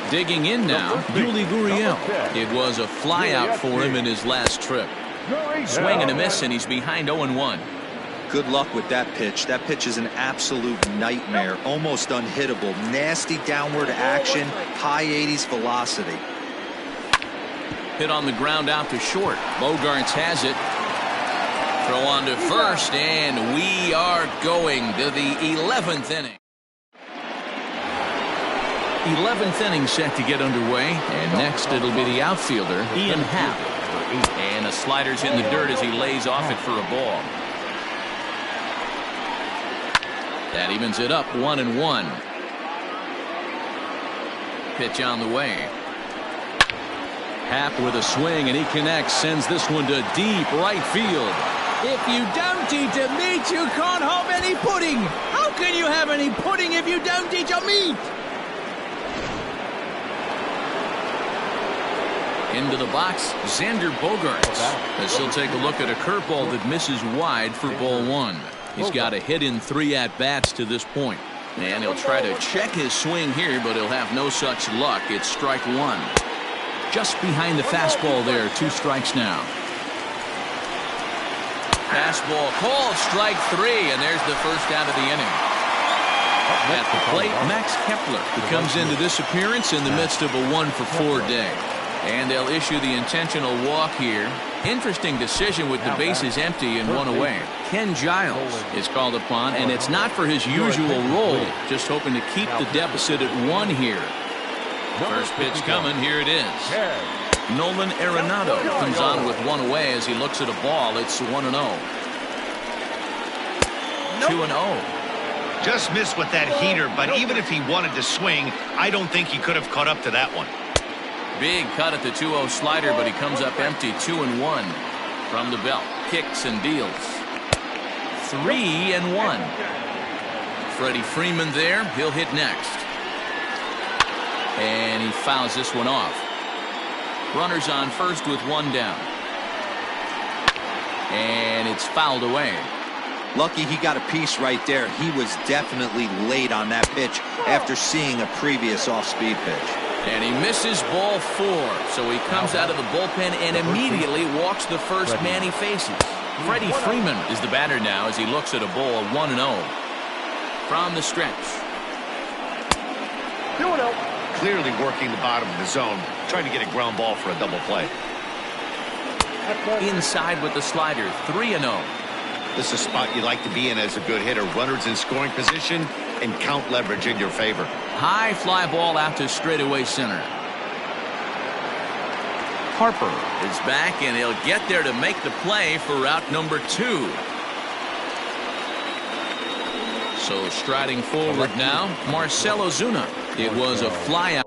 Digging in now, Yuli Gurriel. It was a fly out for him in his last trip. Swing and a miss, and he's behind 0-1. Good luck with that pitch. That pitch is an absolute nightmare. Almost unhittable. Nasty downward action. High 80s velocity. Hit on the ground out to short. Bogarts has it. Throw on to first, and we are going to the 11th inning. 11th inning set to get underway, and next it'll be the outfielder, Ian Happ. And a slider's in the dirt as he lays off it for a ball. That evens it up, 1-1. Pitch on the way. Happ with a swing, and he connects, sends this one to deep right field. If you don't eat a meat, you can't have any pudding. How can you have any pudding if you don't eat your meat? Into the box, Xander Bogaerts, as he'll take a look at a curveball that misses wide for ball 1. He's got a hit in 3 at-bats to this point. And he'll try to check his swing here, but he'll have no such luck. It's strike 1. Just behind the fastball there, 2 strikes now. Fastball called, strike 3, and there's the first out of the inning. At the plate, Max Kepler. He comes into this appearance in the midst of a 1-for-4 day. And they'll issue the intentional walk here. Interesting decision with the bases empty and 1 away. Ken Giles is called upon, and it's not for his usual role. Just hoping to keep the deficit at 1 here. First pitch coming, here it is. Nolan Arenado comes on with 1 away as he looks at a ball. It's 1-0. 2-0. Just missed with that heater, but even if he wanted to swing, I don't think he could have caught up to that one. Big cut at the 2-0 slider, but he comes up empty. 2-1 from the belt. Kicks and deals. 3-1. Freddie Freeman there. He'll hit next. And he fouls this one off. Runners on first with 1 down. And it's fouled away. Lucky he got a piece right there. He was definitely late on that pitch after seeing a previous off-speed pitch. And he misses ball 4. So he comes out of the bullpen and immediately walks the first man he faces. Freddie Freeman is the batter now as he looks at a ball 1-0 from the stretch. 2-0. Clearly working the bottom of the zone, trying to get a ground ball for a double play. Inside with the slider, 3-0. This is a spot you like to be in as a good hitter. Runners in scoring position and count leverage in your favor. High fly ball out to straightaway center. Harper is back, and he'll get there to make the play for route number 2. So striding forward now, Marcell Ozuna. It was a fly out.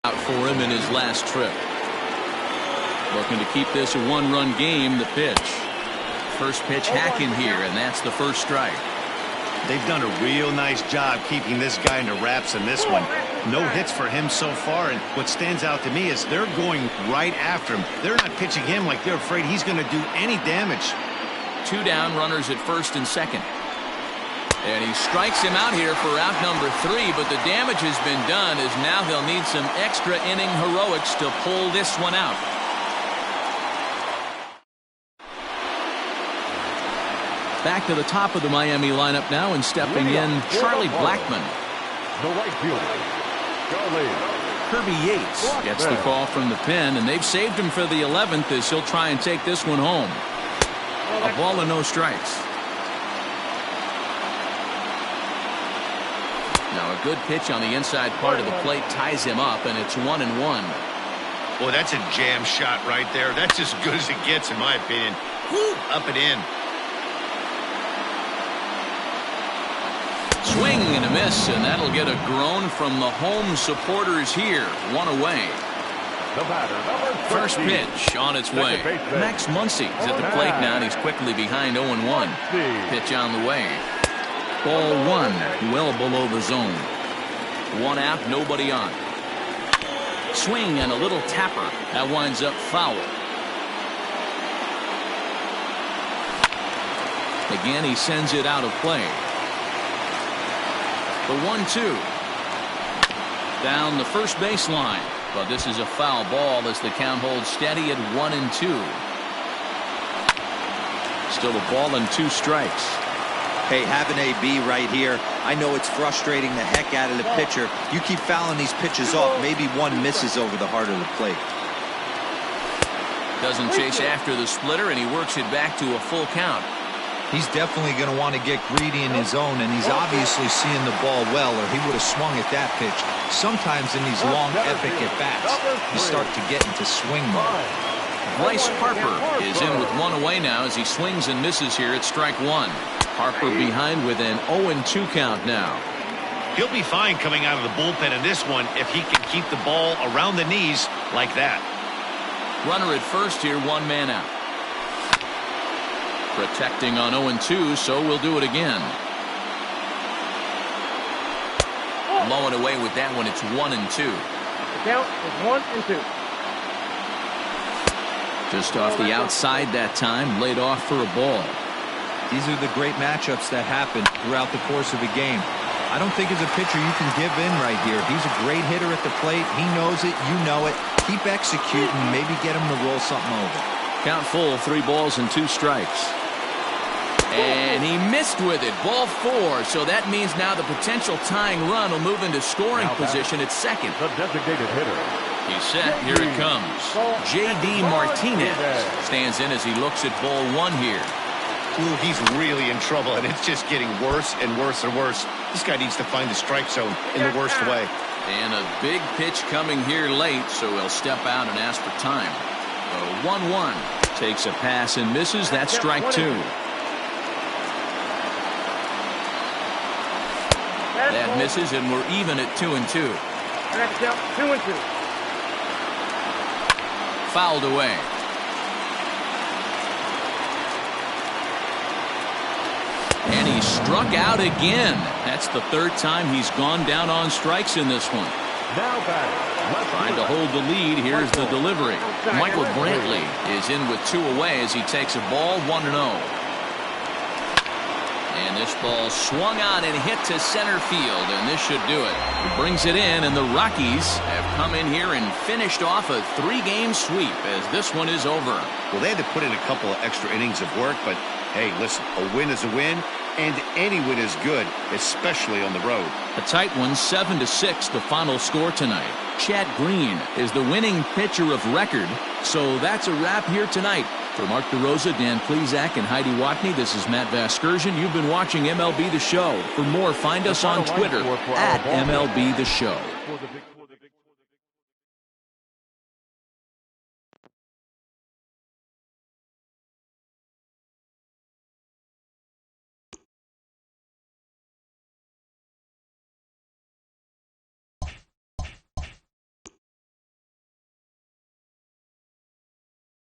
Out for him in his last trip. Looking to keep this a 1-run game. The pitch. First pitch hacking here, and that's the first strike. They've done a real nice job keeping this guy into wraps in this one. No hits for him so far, and what stands out to me is they're going right after him. They're not pitching him like they're afraid he's going to do any damage. 2 down, runners at first and second. And he strikes him out here for out number 3, but the damage has been done as now they'll need some extra inning heroics to pull this one out. Back to the top of the Miami lineup now, and stepping in, Charlie Blackmon. The right fielder, Charlie. Kirby Yates gets the call from the pen, and they've saved him for the 11th as he'll try and take this one home. A ball and no strikes. Now a good pitch on the inside part of the plate ties him up, and it's 1-1. Boy, that's a jam shot right there. That's as good as it gets, in my opinion. Woo, up and in. Swing and a miss, and that'll get a groan from the home supporters here. 1 away. The batter, number 13. First pitch on its way. Max Muncy is at the plate now, and he's quickly behind 0-1. Pitch on the way. Ball 1, well below the zone. 1 out, nobody on. Swing and a little tapper. That winds up foul. Again, he sends it out of play. The 1-2. Down the first baseline. But this is a foul ball as the count holds steady at 1-2. Still a ball and 2 strikes. Hey, have an AB right here. I know it's frustrating the heck out of the pitcher. You keep fouling these pitches off. Maybe one misses over the heart of the plate. Doesn't chase after the splitter, and he works it back to a full count. He's definitely going to want to get greedy in his zone, and he's obviously seeing the ball well, or he would have swung at that pitch. Sometimes in these long, epic at-bats, you start to get into swing mode. Bryce Harper is in with 1 away now as he swings and misses here at strike 1. Harper behind with an 0-2 count now. He'll be fine coming out of the bullpen in this one if he can keep the ball around the knees like that. Runner at first here, 1 man out. Protecting on 0-2, so we'll do it again. Low and away with that one. It's 1-2. The count is 1-2. Just off the outside that time, laid off for a ball. These are the great matchups that happen throughout the course of a game. I don't think as a pitcher you can give in right here. He's a great hitter at the plate. He knows it. You know it. Keep executing. Maybe get him to roll something over. Count full, 3 balls and 2 strikes. And he missed with it. Ball 4. So that means now the potential tying run will move into scoring position at second. The designated hitter. He's set. Here it comes. J.D. Martinez stands in as he looks at ball 1 here. Ooh, he's really in trouble, and it's just getting worse and worse and worse. This guy needs to find the strike zone in the worst way. And a big pitch coming here late, so he'll step out and ask for time. 1-1. Takes a pass and misses. That's strike 2. That misses, and we're even at 2-2. I got the count 2-2. Fouled away. And he struck out again. That's the 3rd time he's gone down on strikes in this one. Now back. Trying to hold the lead. Here's the delivery. Michael Brantley is in with 2 away as he takes a ball 1-0. And this ball swung on and hit to center field, and this should do it. He brings it in, and the Rockies have come in here and finished off a 3-game sweep as this one is over. Well, they had to put in a couple of extra innings of work, but Hey, listen, a win is a win, and any win is good, especially on the road. A tight one, 7-6, the final score tonight. Chad Green is the winning pitcher of record. So that's a wrap here tonight. For Mark DeRosa, Dan Plesac, and Heidi Watney, this is Matt Vasgersian. You've been watching MLB The Show. For more, find us on Twitter at MLB The Show.